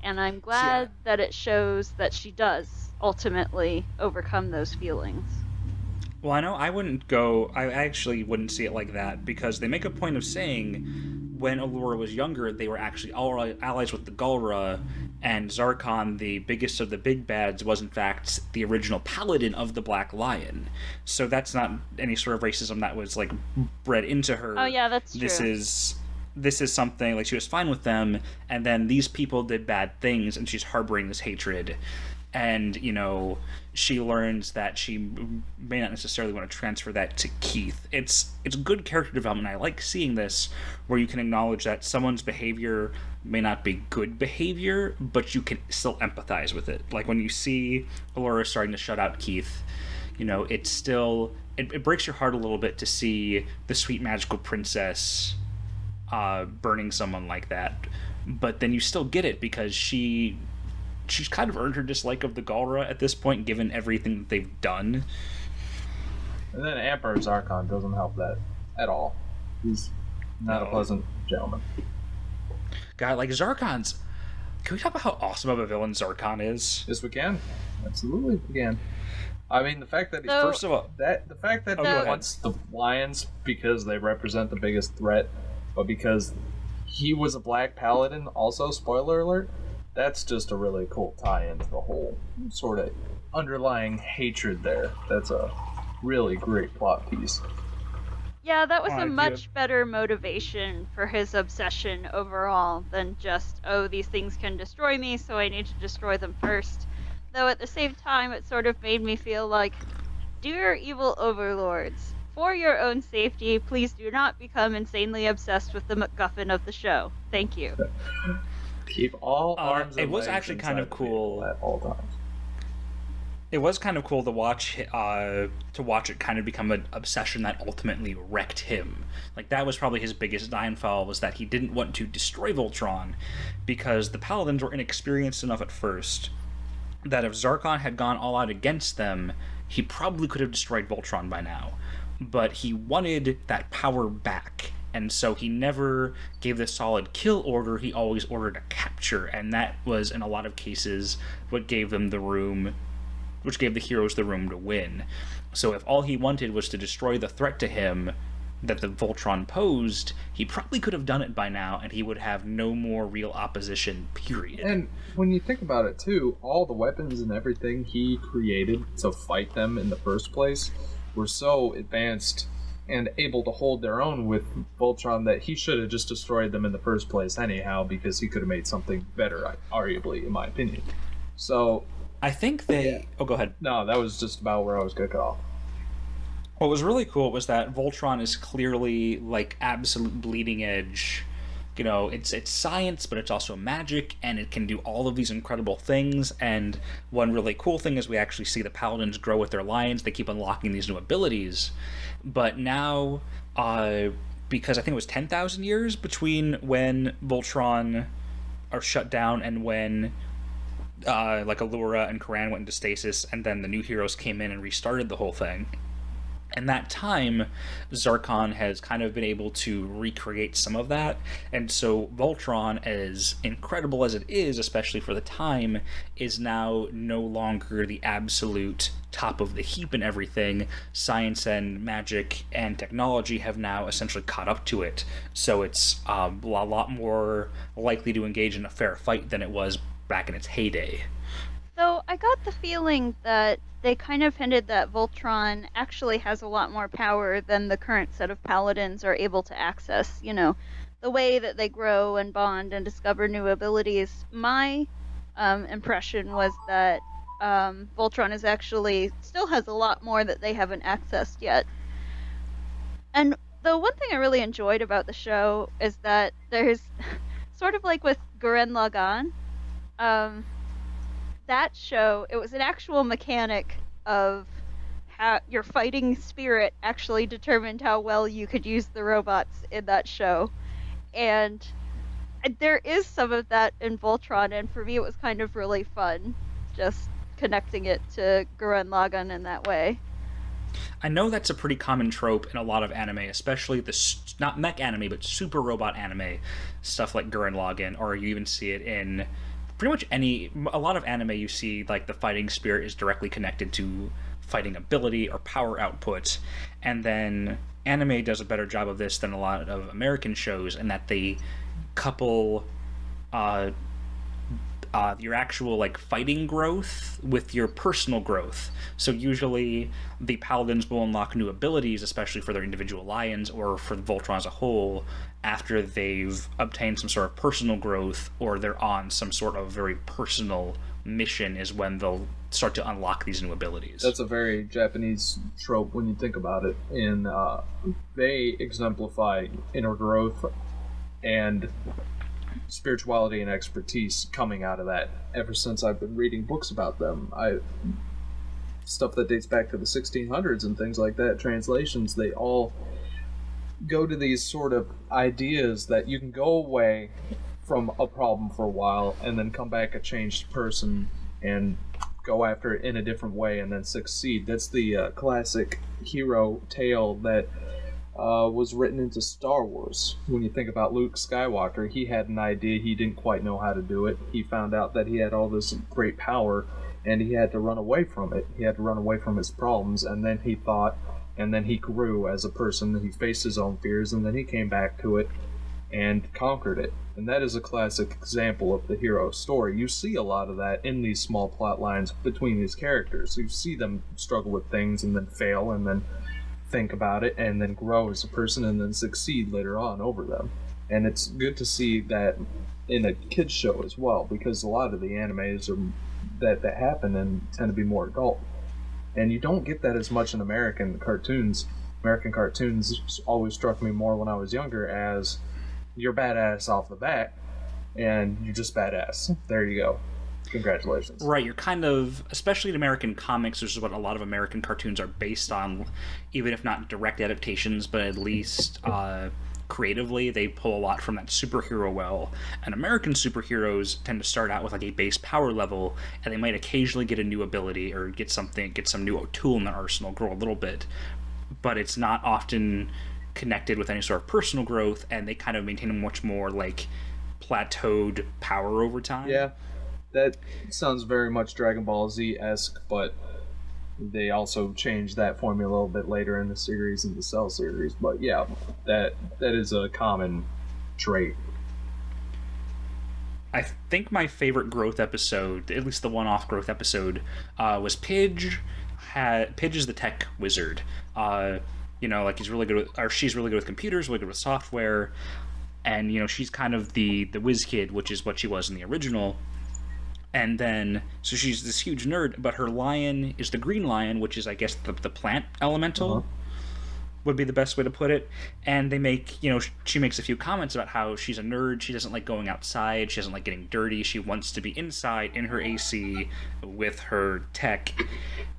And I'm glad that it shows that she does ultimately overcome those feelings. Well, I actually wouldn't see it like that, because they make a point of saying when Allura was younger, they were actually all allies with the Galra, and Zarkon, the biggest of the big bads, was in fact the original paladin of the Black Lion. So that's not any sort of racism that was, like, bred into her. Oh yeah, that's true. This is something, like, she was fine with them, and then these people did bad things, and she's harboring this hatred. And, she learns that she may not necessarily want to transfer that to Keith. It's good character development. I like seeing this, where you can acknowledge that someone's behavior may not be good behavior, but you can still empathize with it. Like, when you see Allura starting to shut out Keith, it's still... It breaks your heart a little bit to see the sweet magical princess burning someone like that. But then you still get it, because she's kind of earned her dislike of the Galra at this point, given everything that they've done. And then Emperor Zarkon doesn't help that at all. He's not a pleasant gentleman. God, like, Zarkon's... Can we talk about how awesome of a villain Zarkon is? Yes, we can. Absolutely, we can. I mean, the fact that First of all... the fact that go he ahead. wants the lions because they represent the biggest threat, but because he was a black paladin, also, spoiler alert, that's just a really cool tie-in to the whole sort of underlying hatred there. That's a really great plot piece. Yeah, that was Oh, a I much better motivation for his obsession overall than just, oh, these things can destroy me, so I need to destroy them first. Though at the same time, it sort of made me feel like, dear evil overlords, for your own safety, please do not become insanely obsessed with the MacGuffin of the show. Thank you. Keep all arms and it was legs actually kind inside of the cool. vehicle at all times. It was kind of cool to watch it kind of become an obsession that ultimately wrecked him. Like, that was probably his biggest downfall, was that he didn't want to destroy Voltron because the Paladins were inexperienced enough at first that if Zarkon had gone all out against them, he probably could have destroyed Voltron by now. But he wanted that power back, and so he never gave the solid kill order, he always ordered a capture, and that was, in a lot of cases, what gave them the room, which gave the heroes the room to win. So if all he wanted was to destroy the threat to him that the Voltron posed, he probably could have done it by now, and he would have no more real opposition, period. And when you think about it, too, all the weapons and everything he created to fight them in the first place were so advanced and able to hold their own with Voltron that he should have just destroyed them in the first place anyhow, because he could have made something better, arguably, in my opinion. So I think they... Yeah. Oh, go ahead. no, that was just about where I was going to cut off. What was really cool was that Voltron is clearly, like, absolute bleeding edge. You know, it's science, but it's also magic, and it can do all of these incredible things. And one really cool thing is we actually see the Paladins grow with their lions. They keep unlocking these new abilities. But now, because I think it was 10,000 years between when Voltron are shut down and when like Allura and Karan went into stasis, and then the new heroes came in and restarted the whole thing. And that time, Zarkon has kind of been able to recreate some of that, and so Voltron, as incredible as it is, especially for the time, is now no longer the absolute top of the heap in everything. Science and magic and technology have now essentially caught up to it, so it's a lot more likely to engage in a fair fight than it was back in its heyday. So I got the feeling that they kind of hinted that Voltron actually has a lot more power than the current set of Paladins are able to access. You know, the way that they grow and bond and discover new abilities. My impression was that Voltron is actually still has a lot more that they haven't accessed yet. And the one thing I really enjoyed about the show is that there's sort of like with Gurren Lagann, that show, it was an actual mechanic of how your fighting spirit actually determined how well you could use the robots in that show. And there is some of that in Voltron, and for me it was kind of really fun, just connecting it to Gurren Lagann in that way. I know that's a pretty common trope in a lot of anime, especially not mech anime, but super robot anime, stuff like Gurren Lagann, or you even see it in pretty much a lot of anime. You see, like, the fighting spirit is directly connected to fighting ability or power output, and then anime does a better job of this than a lot of American shows, in that they couple your actual, like, fighting growth with your personal growth. So usually the Paladins will unlock new abilities, especially for their individual lions or for Voltron as a whole, after they've obtained some sort of personal growth, or they're on some sort of very personal mission, is when they'll start to unlock these new abilities. That's a very Japanese trope when you think about it. And they exemplify inner growth and spirituality and expertise coming out of that ever since I've been reading books about them. Stuff that dates back to the 1600s and things like that, translations, they all go to these sort of ideas that you can go away from a problem for a while and then come back a changed person and go after it in a different way and then succeed. That's the classic hero tale that was written into Star Wars. When you think about Luke Skywalker, he had an idea, he didn't quite know how to do it. He found out that he had all this great power and he had to run away from it. He had to run away from his problems, and then he thought, and then he grew as a person. He faced his own fears, and then he came back to it and conquered it. And that is a classic example of the hero story. You see a lot of that in these small plot lines between these characters. You see them struggle with things and then fail and then think about it and then grow as a person and then succeed later on over them. And it's good to see that in a kids show as well, because a lot of the animes that happen and tend to be more adult. And you don't get that as much in American cartoons. American cartoons always struck me more when I was younger as you're badass off the bat, and you're just badass. There you go. Congratulations. Right, you're kind of, especially in American comics, which is what a lot of American cartoons are based on, even if not direct adaptations, but at least creatively, they pull a lot from that superhero well. And American superheroes tend to start out with like a base power level, and they might occasionally get a new ability or get some new tool in their arsenal, grow a little bit, but it's not often connected with any sort of personal growth, and they kind of maintain a much more like plateaued power over time. Yeah, that sounds very much Dragon Ball Z-esque, but they also changed that formula a little bit later in the series, in the Cell series. But yeah, that is a common trait. I think my favorite growth episode, at least the one-off growth episode, was Pidge. Pidge is the tech wizard. Like he's really good with, or she's really good with computers, really good with software, and she's kind of the whiz kid, which is what she was in the original. And then, so she's this huge nerd, but her lion is the green lion, which is, I guess, the plant elemental, would be the best way to put it. And they make, she makes a few comments about how she's a nerd, she doesn't like going outside, she doesn't like getting dirty, she wants to be inside in her AC with her tech,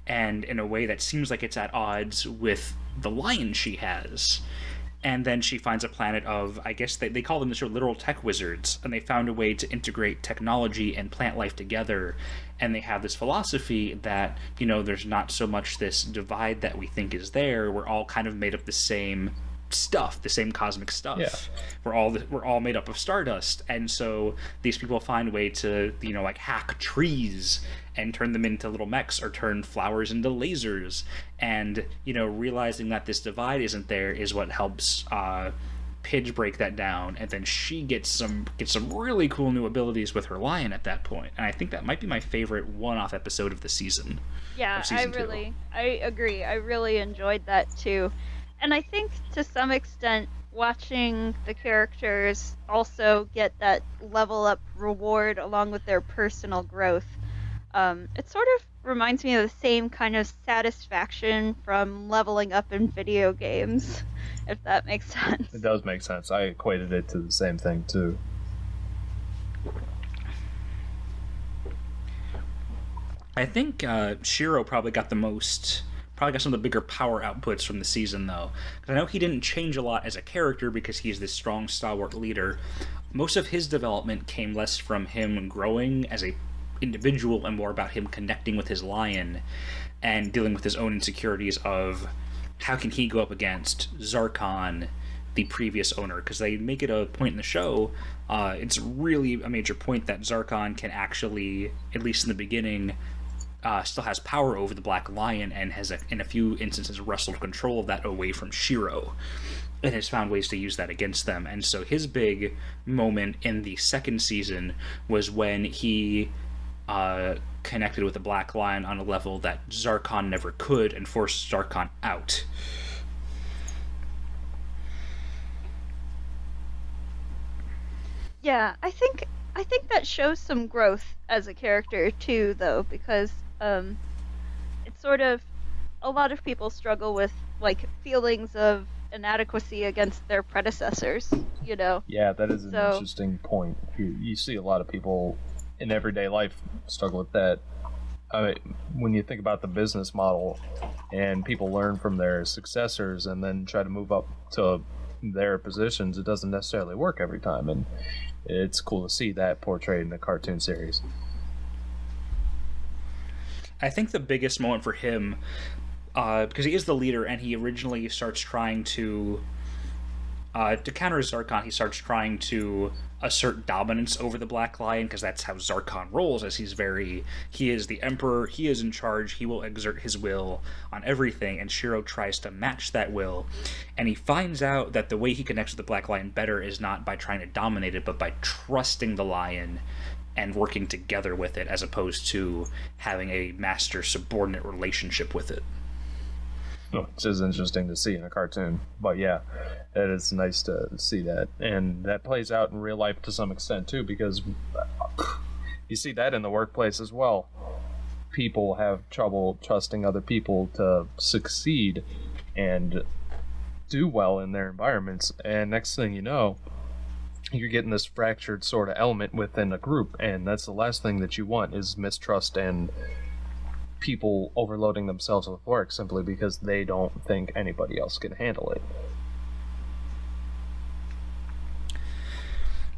and in a way that seems like it's at odds with the lion she has. And then she finds a planet of, I guess they call them the sort of literal tech wizards, and they found a way to integrate technology and plant life together. And they have this philosophy that, there's not so much this divide that we think is there. We're all kind of made of the same stuff, the same cosmic stuff. Yeah. We're all made up of stardust, and so these people find a way to like hack trees and turn them into little mechs, or turn flowers into lasers. And realizing that this divide isn't there is what helps Pidge break that down, and then she gets some really cool new abilities with her lion at that point. And I think that might be my favorite one-off episode of the season. Yeah, season 2. I agree. I really enjoyed that too. And I think to some extent, watching the characters also get that level up reward along with their personal growth, it sort of reminds me of the same kind of satisfaction from leveling up in video games, if that makes sense. It does make sense. I equated it to the same thing too. I think Shiro probably got some of the bigger power outputs from the season, though. Because I know he didn't change a lot as a character because he's this strong, stalwart leader. Most of his development came less from him growing as a individual and more about him connecting with his lion and dealing with his own insecurities of how can he go up against Zarkon, the previous owner. Because they make it a point in the show, it's really a major point that Zarkon can actually, at least in the beginning, still has power over the Black Lion, and has, in a few instances, wrestled control of that away from Shiro, and has found ways to use that against them. And so his big moment in the second season was when he connected with the Black Lion on a level that Zarkon never could, and forced Zarkon out. Yeah, I think that shows some growth as a character too, though, because it's sort of, a lot of people struggle with like feelings of inadequacy against their predecessors, Yeah, that is an So- interesting point. You see a lot of people in everyday life struggle with that. When you think about the business model, and people learn from their successors and then try to move up to their positions, it doesn't necessarily work every time, and it's cool to see that portrayed in the cartoon series. I think the biggest moment for him, because he is the leader, and he originally starts trying to counter Zarkon, he starts trying to assert dominance over the Black Lion, because that's how Zarkon rolls, as he is the emperor, he is in charge, he will exert his will on everything, and Shiro tries to match that will, and he finds out that the way he connects with the Black Lion better is not by trying to dominate it, but by trusting the lion and working together with it, as opposed to having a master-subordinate relationship with it. Which is interesting to see in a cartoon. But yeah, it is nice to see that. And that plays out in real life to some extent too, because you see that in the workplace as well. People have trouble trusting other people to succeed and do well in their environments. And next thing you know, you're getting this fractured sort of element within a group, and that's the last thing that you want is mistrust and people overloading themselves with work simply because they don't think anybody else can handle it.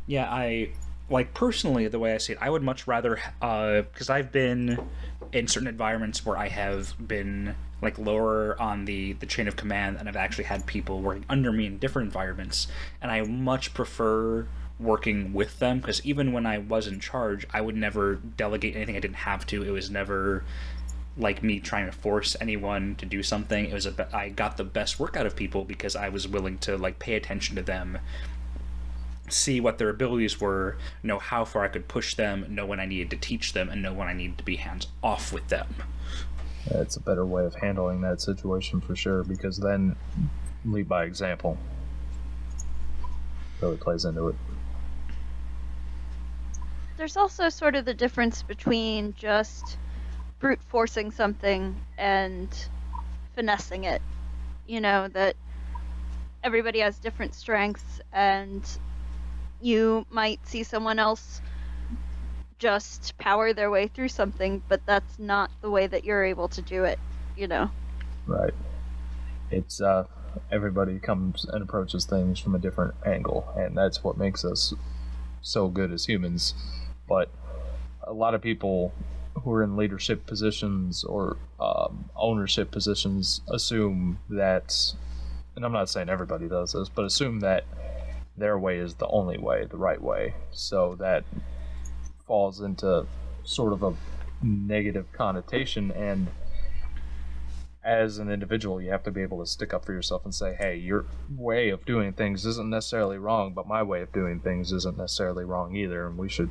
Yeah, I like personally the way I see it. I would much rather, because I've been in certain environments where I have been like lower on the chain of command, and I've actually had people working under me in different environments, and I much prefer working with them, because even when I was in charge, I would never delegate anything I didn't have to. It was never like me trying to force anyone to do something. It was I got the best work out of people because I was willing to like pay attention to them, see what their abilities were, know how far I could push them, know when I needed to teach them, and know when I needed to be hands off with them. It's a better way of handling that situation for sure, because then lead by example really plays into it. There's also sort of the difference between just brute forcing something and finessing it. You know, that everybody has different strengths, and you might see someone else just power their way through something, but that's not the way that you're able to do it, you know? Right. It's, everybody comes and approaches things from a different angle, and that's what makes us so good as humans. But a lot of people who are in leadership positions or ownership positions assume that, and I'm not saying everybody does this, but assume that their way is the only way, the right way. So that falls into sort of a negative connotation, and as an individual you have to be able to stick up for yourself and say, hey, your way of doing things isn't necessarily wrong, but my way of doing things isn't necessarily wrong either, and we should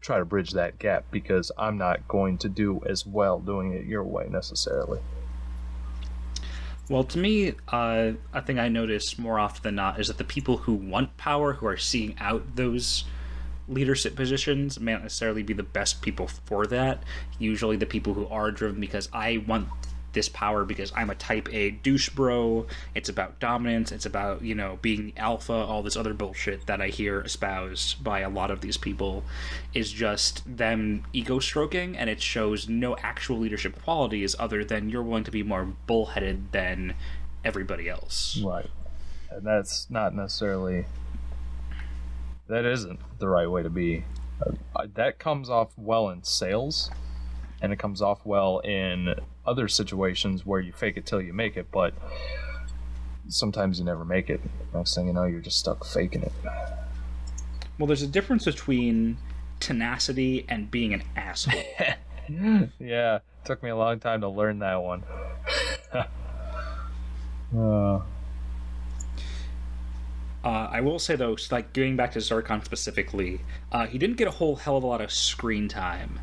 try to bridge that gap, because I'm not going to do as well doing it your way necessarily. Well, to me, a thing I notice more often than not is that the people who want power, who are seeking out those leadership positions, may not necessarily be the best people for that. Usually the people who are driven because I want this power because I'm a type A douche bro. It's about dominance. It's about, you know, being the alpha. All this other bullshit that I hear espoused by a lot of these people is just them ego stroking, and it shows no actual leadership qualities other than you're willing to be more bullheaded than everybody else. Right. And that's not necessarily... that isn't the right way to be. That comes off well in sales, and it comes off well in other situations where you fake it till you make it, but sometimes you never make it. Next thing you know, you're just stuck faking it. Well, there's a difference between tenacity and being an asshole. Yeah, it took me a long time to learn that one. I will say, though, like, going back to Zarkon specifically, he didn't get a whole hell of a lot of screen time.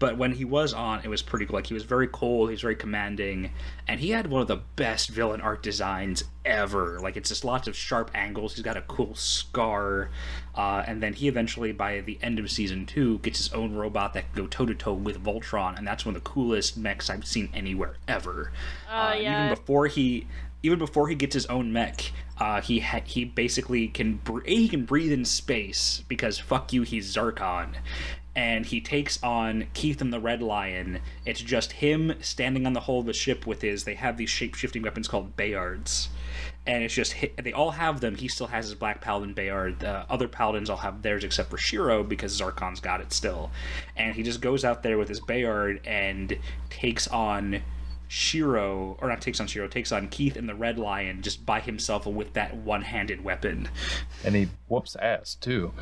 But when he was on, it was pretty cool. Like, he was very cold, he was very commanding, and he had one of the best villain art designs ever. Like, it's just lots of sharp angles, he's got a cool scar, and then he eventually, by the end of Season 2, gets his own robot that can go toe-to-toe with Voltron, and that's one of the coolest mechs I've seen anywhere, ever. Yeah. Even before he gets his own mech, he basically can he can breathe in space, because fuck you, he's Zarkon. And he takes on Keith and the Red Lion. It's just him standing on the hull of the ship with they have these shape-shifting weapons called Bayards. And it's just, they all have them. He still has his Black Paladin Bayard. The other Paladins all have theirs except for Shiro, because Zarkon's got it still. And he just goes out there with his Bayard and takes on takes on Keith and the Red Lion just by himself with that one-handed weapon. And he whoops ass, too.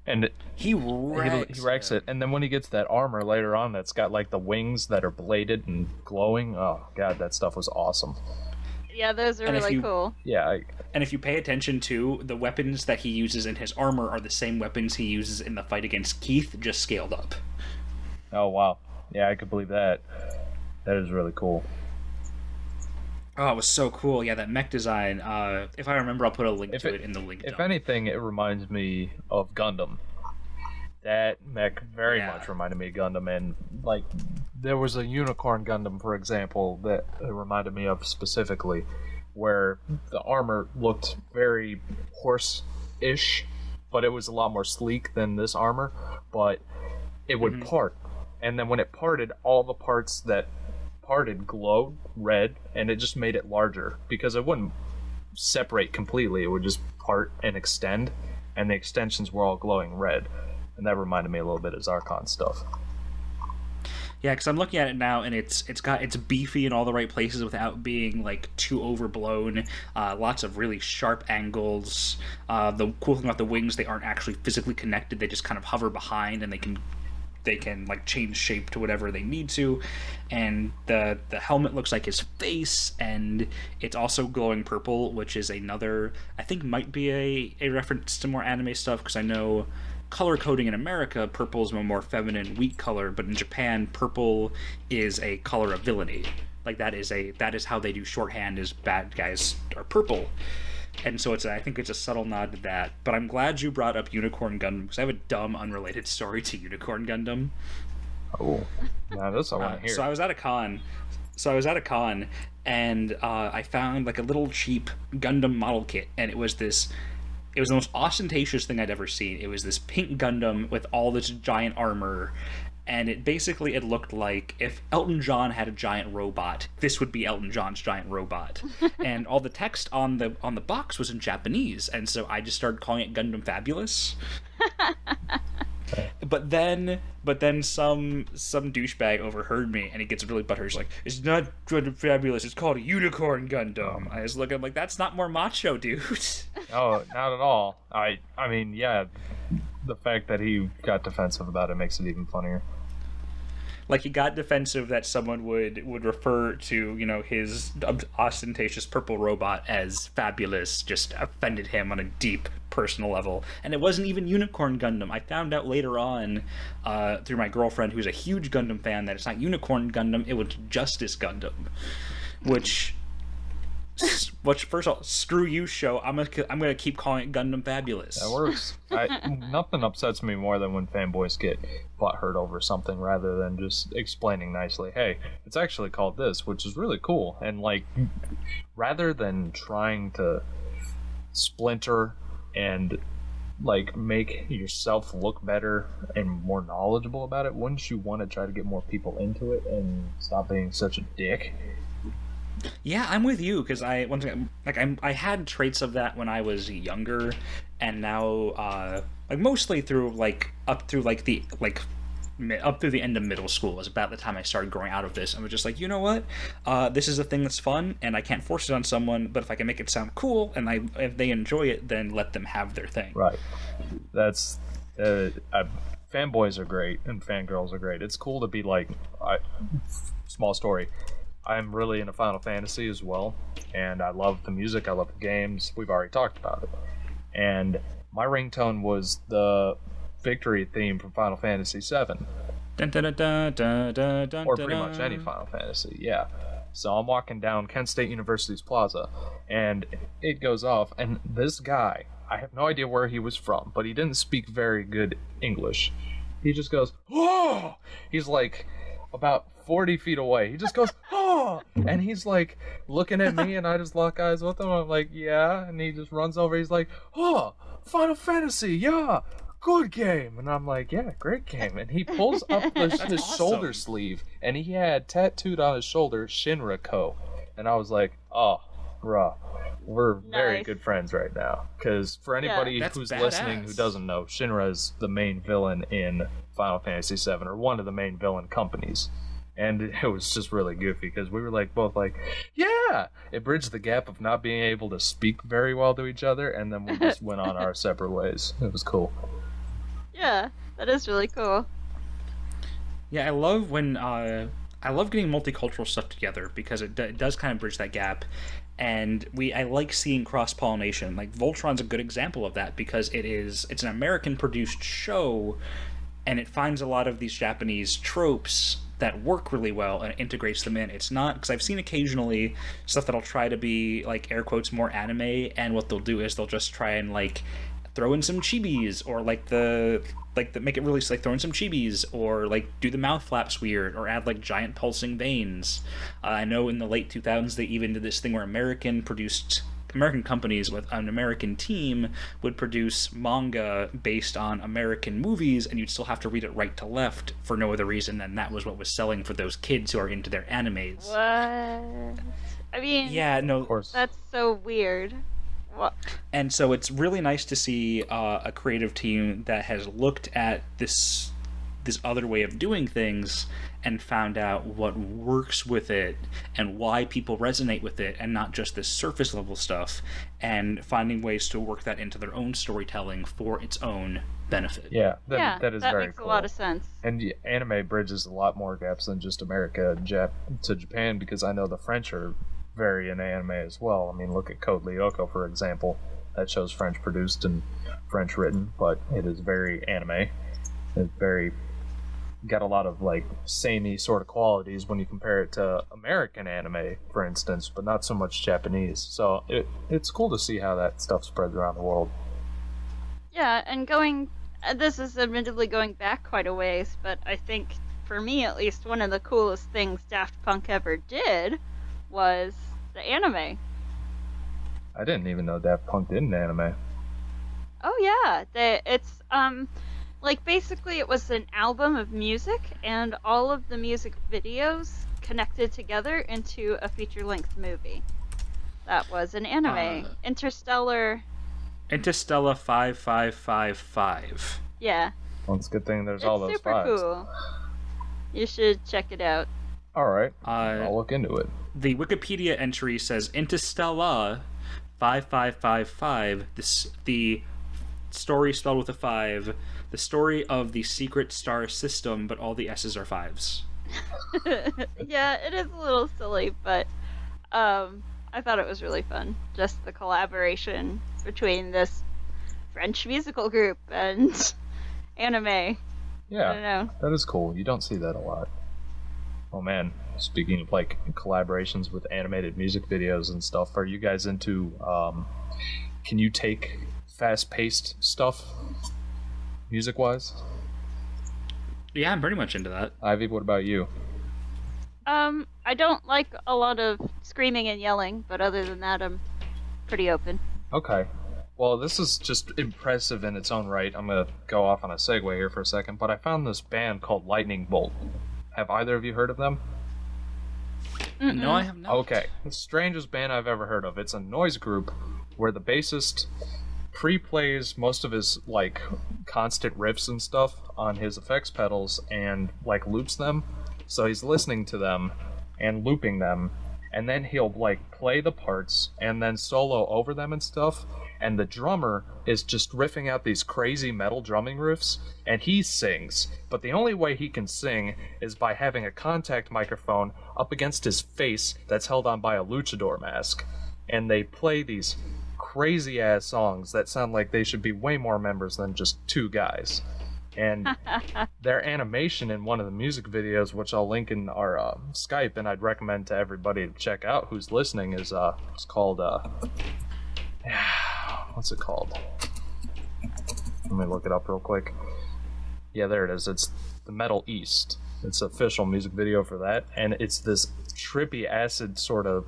And he wrecks it. And then when he gets that armor later on that's got, like, the wings that are bladed and glowing, oh, God, that stuff was awesome. Yeah, those are really cool. Yeah. And if you pay attention to, the weapons that he uses in his armor are the same weapons he uses in the fight against Keith, just scaled up. Oh, wow. Yeah, I could believe that. That is really cool. Oh, it was so cool. Yeah, that mech design. If I remember, I'll put a link to it in the link dump. If anything, it reminds me of Gundam. That mech very much reminded me of Gundam. And, like, there was a Unicorn Gundam, for example, that it reminded me of specifically, where the armor looked very horse-ish but it was a lot more sleek than this armor. But it would part, and then when it parted, all the parts that parted glowed red, and it just made it larger because it wouldn't separate completely. It would just part and extend, and the extensions were all glowing red, and that reminded me a little bit of Zarkon stuff. Yeah, because I'm looking at it now, and it's beefy in all the right places without being like too overblown. Lots of really sharp angles. The cool thing about the wings, they aren't actually physically connected. They just kind of hover behind, and they can like change shape to whatever they need to. And the helmet looks like his face, and it's also glowing purple, which is another, I think, might be a reference to more anime stuff, because I know color coding in America, purple is a more feminine, weak color, but in Japan, purple is a color of villainy. Like that is how they do shorthand, is bad guys are purple. And so I think it's a subtle nod to that. But I'm glad you brought up Unicorn Gundam, because I have a dumb, unrelated story to Unicorn Gundam. Oh, now this I want to hear. So I was at a con, and I found like a little cheap Gundam model kit, and it was the most ostentatious thing I'd ever seen. It was this pink Gundam with all this giant armor, and it looked like if Elton John had a giant robot, this would be Elton John's giant robot. And all the text on the box was in Japanese, and so I just started calling it Gundam Fabulous. But then some douchebag overheard me, and he gets really butthurt. He's like, "It's not Gundam Fabulous. It's called a Unicorn Gundam." I was looking, I'm like, "That's not more macho, dude." Oh, not at all. I mean, yeah, the fact that he got defensive about it makes it even funnier. Like, he got defensive that someone would refer to, his ostentatious purple robot as fabulous, just offended him on a deep personal level. And it wasn't even Unicorn Gundam. I found out later on, through my girlfriend, who's a huge Gundam fan, that it's not Unicorn Gundam, it was Justice Gundam. Which first of all, screw you, show. I'm gonna keep calling it Gundam Fabulous. That works. Nothing upsets me more than when fanboys get butthurt over something rather than just explaining nicely, hey, it's actually called this, which is really cool. And like, rather than trying to splinter and like make yourself look better and more knowledgeable about it, wouldn't you want to try to get more people into it and stop being such a dick? Yeah, I'm with you, because I had traits of that when I was younger, and now mostly through up through the end of middle school is about the time I started growing out of this. I was just like, you know what, this is a thing that's fun, and I can't force it on someone, but if I can make it sound cool and if they enjoy it, then let them have their thing. Right. That's fanboys are great and fangirls are great. It's cool to be like, small story, I'm really into Final Fantasy as well, and I love the music, I love the games. We've already talked about it. And my ringtone was the victory theme from Final Fantasy VII. Dun, dun, dun, dun, dun, dun, dun, Or pretty much any Final Fantasy, yeah. So I'm walking down Kent State University's plaza, and it goes off, and this guy, I have no idea where he was from, but he didn't speak very good English. He just goes, "Oh!" He's like about 40 feet away. He just goes, "Oh!" And he's like looking at me, and I just lock eyes with him. I'm like, "Yeah." And he just runs over. He's like, "Oh, Final Fantasy, yeah, good game." And I'm like, "Yeah, great game." And he pulls up his awesome. shoulder sleeve, and he had tattooed on his shoulder Shinra Co. And I was like, "Oh, bruh, we're very Nice. good friends right now." Because for anybody That's who's badass. listening who doesn't know, Shinra is the main villain in Final Fantasy VII, or one of the main villain companies. And it was just really goofy because we were like both like, "Yeah!" It bridged the gap of not being able to speak very well to each other, and then we just went on our separate ways. It was cool. Yeah, that is really cool. Yeah, I love getting multicultural stuff together, because it does kind of bridge that gap, and I like seeing cross-pollination. Like, Voltron's a good example of that, because it's an American-produced show, and it finds a lot of these Japanese tropes that work really well and integrates them in. It's not, because I've seen occasionally stuff that'll try to be, like, air quotes, more anime, and what they'll do is they'll just try and, like, throw in some chibis, or make it really, like, throw in some chibis, or like do the mouth flaps weird, or add like giant pulsing veins. I know in the late 2000s they even did this thing where American produced American companies with an American team would produce manga based on American movies, and you'd still have to read it right to left for no other reason than that was what was selling for those kids who are into their animes. What? I mean, Yeah, no. Of course. that's so weird. What? And so it's really nice to see a creative team that has looked at this other way of doing things and found out what works with it and why people resonate with it, and not just this surface level stuff, and finding ways to work that into their own storytelling for its own benefit. Yeah, Yeah, that is that very makes cool. a lot of sense. And the anime bridges a lot more gaps than just America and to Japan, because I know the French are very in anime as well. I mean, look at Code Lyoko, for example. That show's French produced and French written, but it is very anime. It's very got a lot of like samey sort of qualities when you compare it to American anime, for instance, but not so much Japanese. So it's cool to see how that stuff spreads around the world. Yeah, and this is admittedly going back quite a ways, but I think, for me at least, one of the coolest things Daft Punk ever did was the anime. I didn't even know Daft Punk did an anime. Oh yeah, it's like basically it was an album of music, and all of the music videos connected together into a feature-length movie. That was an anime. Interstellar. 5555. Yeah, Well, it's a good thing there's it's all those super fives. cool. You should check it out. All right, I'll look into it. The Wikipedia entry says Interstellar 5555, the story spelled with a 5, the story of the secret star system, but all the S's are 5s. Yeah, it is a little silly, but I thought it was really fun. Just the collaboration between this French musical group and anime. I don't Yeah, know. that is cool. You don't see that a lot. Oh man, speaking of like collaborations with animated music videos and stuff, are you guys into can you take fast-paced stuff music-wise? Yeah, I'm pretty much into that. Ivy, what about you? I don't like a lot of screaming and yelling, but other than that, I'm pretty open. Okay. Well, this is just impressive in its own right. I'm going to go off on a segue here for a second, but I found this band called Lightning Bolt. Have either of you heard of them? No, I have not. Okay. The strangest band I've ever heard of. It's a noise group where the bassist pre-plays most of his, like, constant riffs and stuff on his effects pedals and, like, loops them. So he's listening to them and looping them, and then he'll, like, play the parts and then solo over them and stuff. And the drummer is just riffing out these crazy metal drumming riffs, and he sings. But the only way he can sing is by having a contact microphone up against his face that's held on by a luchador mask. And they play these crazy-ass songs that sound like they should be way more members than just two guys. And their animation in one of the music videos, which I'll link in our Skype, and I'd recommend to everybody to check out who's listening, is it's called what's it called? Let me look it up real quick. Yeah, there it is. It's the Metal East. It's an official music video for that, and it's this trippy acid sort of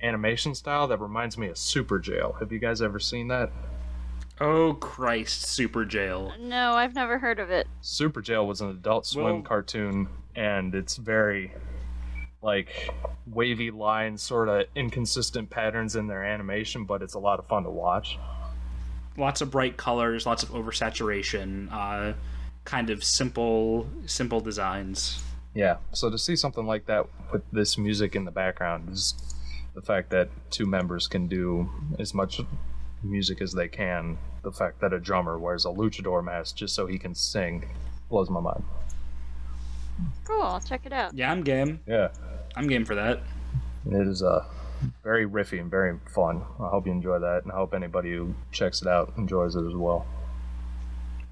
animation style that reminds me of Super Jail. Have you guys ever seen that? Oh Christ, Super Jail. No, I've never heard of it. Super Jail was an Adult Swim Well- cartoon, and it's very like wavy lines, sort of inconsistent patterns in their animation, but it's a lot of fun to watch. Lots of bright colors, lots of oversaturation, kind of simple designs. Yeah, so to see something like that with this music in the background is the fact that two members can do as much music as they can. The fact that a drummer wears a luchador mask just so he can sing blows my mind. Cool, I'll check it out. Yeah, I'm game. Yeah, I'm game for that. it is very riffy and very fun. I hope you enjoy that, and I hope anybody who checks it out enjoys it as well.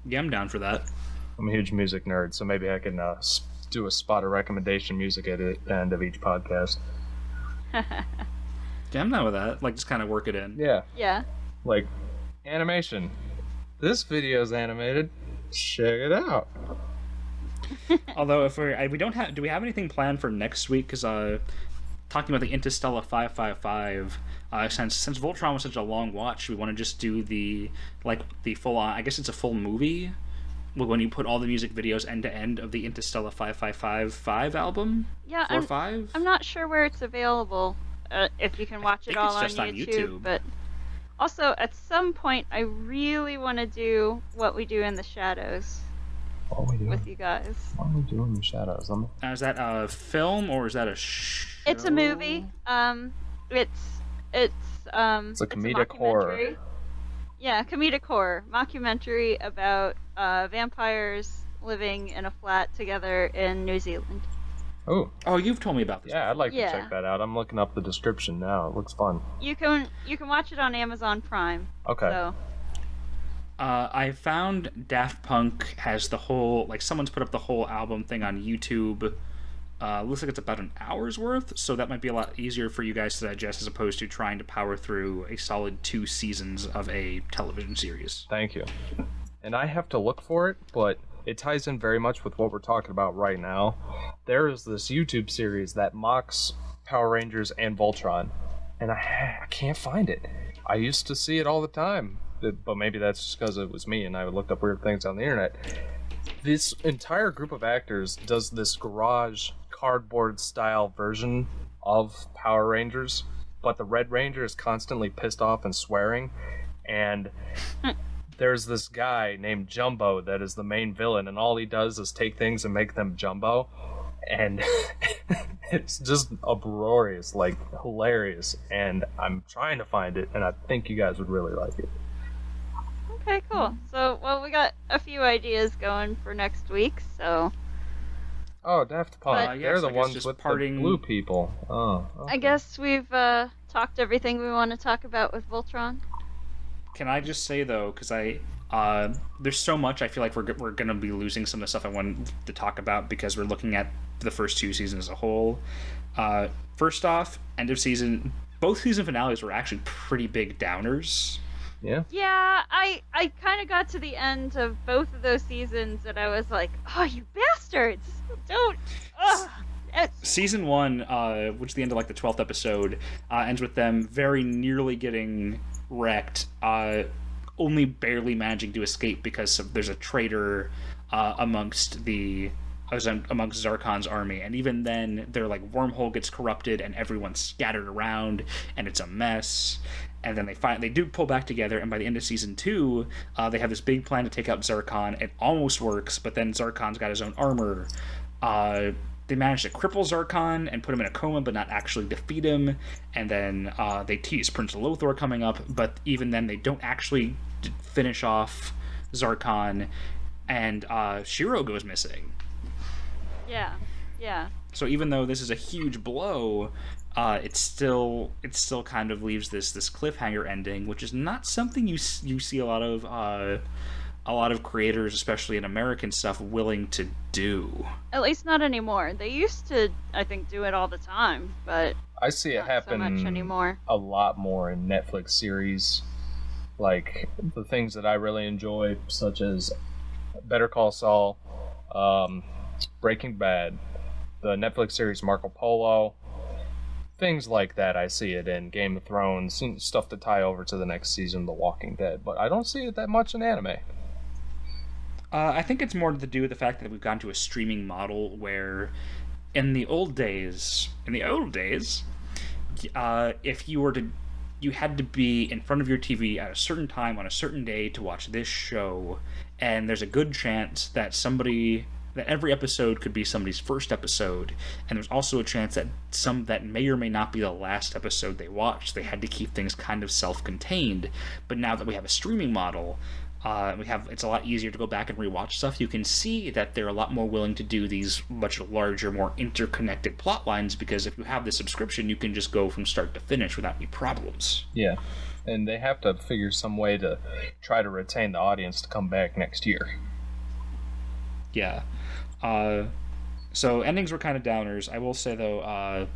Yeah, I'm down for that. I'm a huge music nerd, so maybe I can do a spot of recommendation music at the end of each podcast. Yeah, I'm down with that. Like, just kind of work it in. Yeah, Yeah. like animation. This video is animated. Check it out. Although, if we don't have, do we have anything planned for next week? Because talking about the Interstellar 555. Since Voltron was such a long watch, we want to just do the full on. I guess it's a full movie. When you put all the music videos end to end of the Interstellar 555 album. Yeah, 4-5. I'm not sure where it's available. If you can watch it all on it's just on YouTube. But also, at some point, I really want to do What We Do in the Shadows What are we doing? with you guys. What are we doing in the shadows? Now, is that a film or is that a show? It's a movie. It's It's a comedic horror. mockumentary. Yeah, comedic horror mockumentary about vampires living in a flat together in New Zealand. Oh, you've told me about this. Yeah, I'd like Yeah. to check that out. I'm looking up the description now. It looks fun. You can watch it on Amazon Prime. Okay. So I found Daft Punk has the whole, someone's put up the whole album thing on YouTube. Looks like it's about an hour's worth, so that might be a lot easier for you guys to digest as opposed to trying to power through a solid 2 seasons of a television series. Thank you. And I have to look for it, but it ties in very much with what we're talking about right now. There is this YouTube series that mocks Power Rangers and Voltron, and I can't find it. I used to see it all the time, but maybe that's just because it was me and I looked up weird things on the internet. This entire group of actors does this garage cardboard style version of Power Rangers, but the Red Ranger is constantly pissed off and swearing, and there's this guy named Jumbo that is the main villain, and all he does is take things and make them jumbo, and it's just uproarious, hilarious, and I'm trying to find it, and I think you guys would really like it. okay, cool. So we got a few ideas going for next week. So Oh, Daft Punk. But- They're Yes, the I guess ones just with parting- the blue people. Oh, okay. I guess we've talked everything we want to talk about with Voltron. Can I just say though, because there's so much I feel like we're gonna be losing some of the stuff I wanted to talk about because we're looking at the first 2 seasons as a whole. First off, end of season, both season finales were actually pretty big downers. Yeah. Yeah, I kind of got to the end of both of those seasons and I was like, oh, you bastards! Don't. Ugh. Season 1, which is the end of the 12th episode, ends with them very nearly getting wrecked, only barely managing to escape because there's a traitor amongst Zarkon's army, and even then their wormhole gets corrupted and everyone's scattered around and it's a mess. And then they do pull back together, and by the end of season 2, they have this big plan to take out Zarkon. It almost works, but then Zarkon's got his own armor. They manage to cripple Zarkon and put him in a coma, but not actually defeat him. And then they tease Prince Lothar coming up, but even then they don't actually finish off Zarkon, and Shiro goes missing. Yeah. So even though this is a huge blow, it still kind of leaves this cliffhanger ending, which is not something you see a lot of creators, especially in American stuff, willing to do. At least not anymore. They used to, I think, do it all the time, but I see it not so happen much anymore. a lot more in Netflix series. Like the things that I really enjoy, such as Better Call Saul, Breaking Bad, the Netflix series Marco Polo, things like that. I see it in Game of Thrones, and stuff to tie over to the next season of The Walking Dead, but I don't see it that much in anime. I think it's more to do with the fact that we've gone to a streaming model where, in the old days, if you had to be in front of your TV at a certain time on a certain day to watch this show, and there's a good chance that every episode could be somebody's first episode, and there's also a chance that that may or may not be the last episode they watched. They had to keep things kind of self-contained. But now that we have a streaming model, it's a lot easier to go back and rewatch stuff. You can see that they're a lot more willing to do these much larger, more interconnected plot lines, because if you have the subscription, you can just go from start to finish without any problems. Yeah, and they have to figure some way to try to retain the audience to come back next year. Yeah. So endings were kind of downers. I will say, though,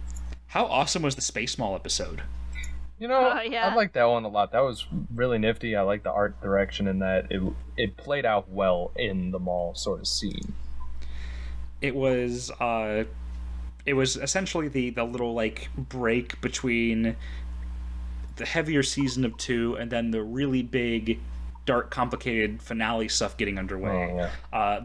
how awesome was the Space Mall episode? You know, Oh, yeah. I like that one a lot. That was really nifty. I like the art direction in that. It played out well in the mall sort of scene. It was it was essentially the little like break between the heavier season of 2 and then the really big, dark, complicated finale stuff getting underway.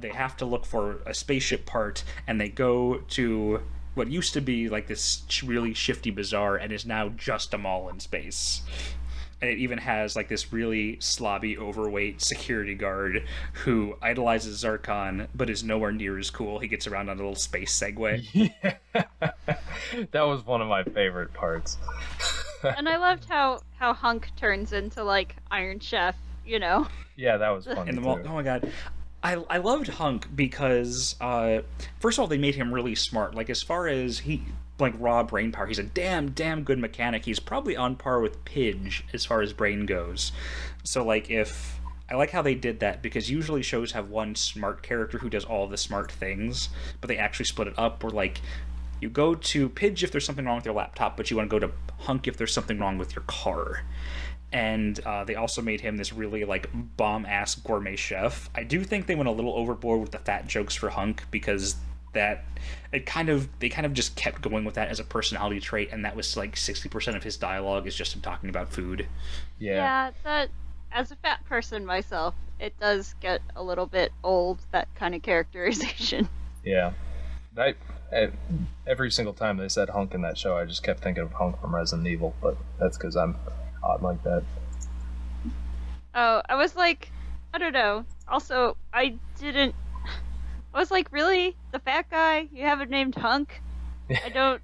They have to look for a spaceship part, and they go to what used to be like this really shifty bazaar and is now just a mall in space. And it even has like this really slobby, overweight security guard who idolizes Zarkon but is nowhere near as cool. He gets around on a little space segway. Yeah. That was one of my favorite parts. And I loved how Hunk turns into like Iron Chef, you know. Yeah, that was funny In the mall. too. Oh my god. I loved Hunk because, first of all, they made him really smart. Like, as far as like, raw brain power, he's a damn good mechanic. He's probably on par with Pidge as far as brain goes. So, like, I like how they did that, because usually shows have one smart character who does all the smart things, but they actually split it up, where, like, you go to Pidge if there's something wrong with your laptop, but you want to go to Hunk if there's something wrong with your car. And they also made him this really, like, bomb-ass gourmet chef. I do think they went a little overboard with the fat jokes for Hunk, because they kind of just kept going with that as a personality trait, and that was, like, 60% of his dialogue is just him talking about food. Yeah. That, as a fat person myself, it does get a little bit old, that kind of characterization. Yeah. Every single time they said Hunk in that show, I just kept thinking of Hunk from Resident Evil, but that's because I'm odd like that. Oh, I was like, I don't know. Also, I was like, really? The fat guy? You have him named Hunk? I don't...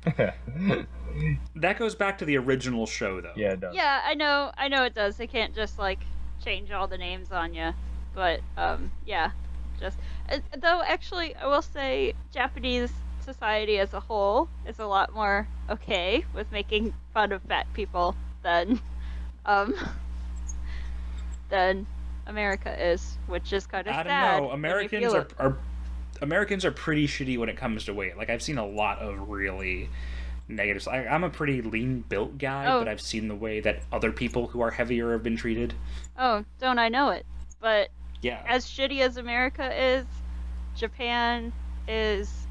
That goes back to the original show, though. Yeah, it does. Yeah, I know it does. They can't just, like, change all the names on you. But, yeah. Just... though, actually, I will say, Japanese society as a whole is a lot more okay with making fun of fat people than America is, which is kind of sad. I don't know. when you Americans feel it. Americans are pretty shitty when it comes to weight. Like, I've seen a lot of really negative. I'm a pretty lean built guy, Oh. but I've seen the way that other people who are heavier have been treated. Oh, don't I know it? But Yeah. as shitty as America is, Japan is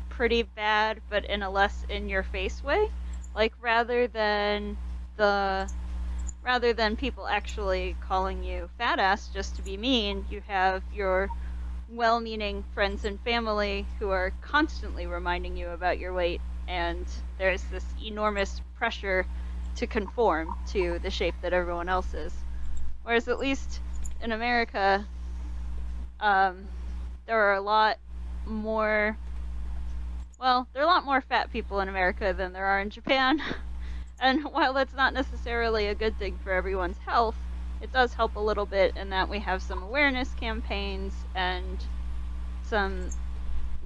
pretty bad, but in a less in-your-face way. Like, rather than people actually calling you fat ass just to be mean, you have your well-meaning friends and family who are constantly reminding you about your weight, and there's this enormous pressure to conform to the shape that everyone else is. Whereas at least in America, there are a lot more fat people in America than there are in Japan. And while that's not necessarily a good thing for everyone's health, it does help a little bit in that we have some awareness campaigns and some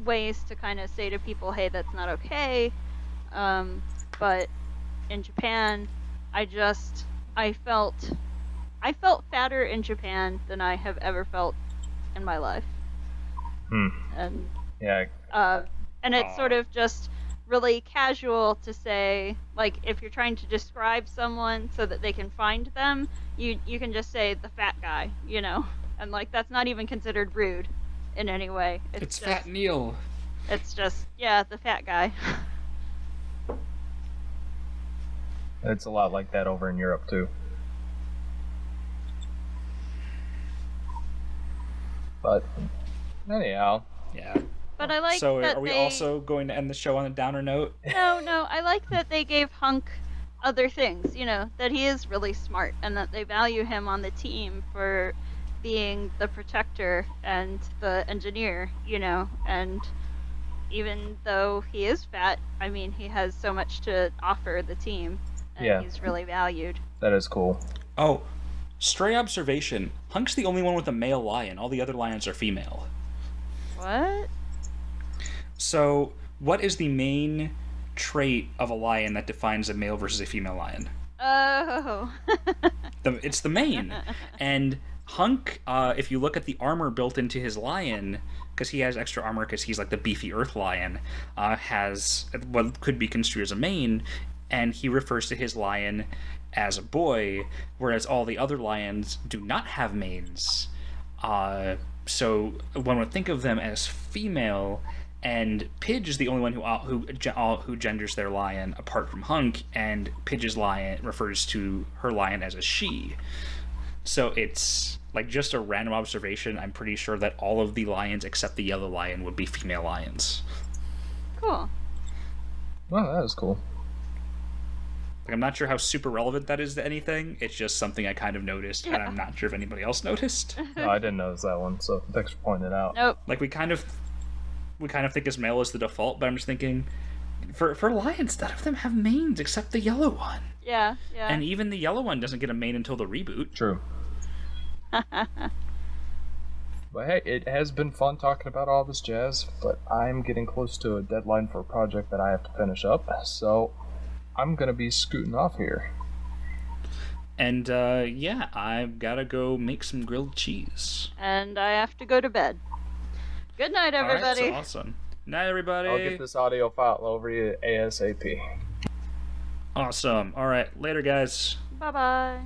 ways to kind of say to people, hey, that's not okay. But in Japan, I felt fatter in Japan than I have ever felt in my life. And Yeah. and it's Aw. sort of just really casual to say, like, if you're trying to describe someone so that they can find them, you can just say the fat guy, you know, and like that's not even considered rude in any way. It's just, Fat Neil. It's just, yeah, the fat guy. It's a lot like that over in Europe too. But anyhow, Yeah. But I like So that are we they... also going to end the show on a downer note? No, I like that they gave Hunk other things, you know, that he is really smart and that they value him on the team for being the protector and the engineer, you know, and even though he is fat, I mean, he has so much to offer the team, and Yeah. he's really valued. that is cool. Oh, stray observation. Hunk's the only one with a male lion. All the other lions are female. What? So, what is the main trait of a lion that defines a male versus a female lion? Oh. It's the mane. And Hunk, if you look at the armor built into his lion, because he has extra armor because he's like the beefy earth lion, has what could be construed as a mane, and he refers to his lion as a boy, whereas all the other lions do not have manes. So one would think of them as female, And Pidge is the only one who genders their lion apart from Hunk, and Pidge's lion refers to her lion as a she. So it's like just a random observation. I'm pretty sure that all of the lions except the yellow lion would be female lions. Cool. Well, that is cool. Like, I'm not sure how super relevant that is to anything. It's just something I kind of noticed, and I'm not sure if anybody else noticed. No, I didn't notice that one, so thanks for pointing it out. Nope. Like, we kind of think as male is the default, but I'm just thinking, for lions, none of them have manes except the yellow one. Yeah, yeah. And even the yellow one doesn't get a mane until the reboot. True. But hey, it has been fun talking about all this jazz, but I'm getting close to a deadline for a project that I have to finish up, so I'm gonna be scooting off here. And, yeah, I've gotta go make some grilled cheese. And I have to go to bed. Good night, everybody. Alright, awesome. Night, everybody. I'll get this audio file over to you ASAP. Awesome. Alright, later, guys. Bye-bye.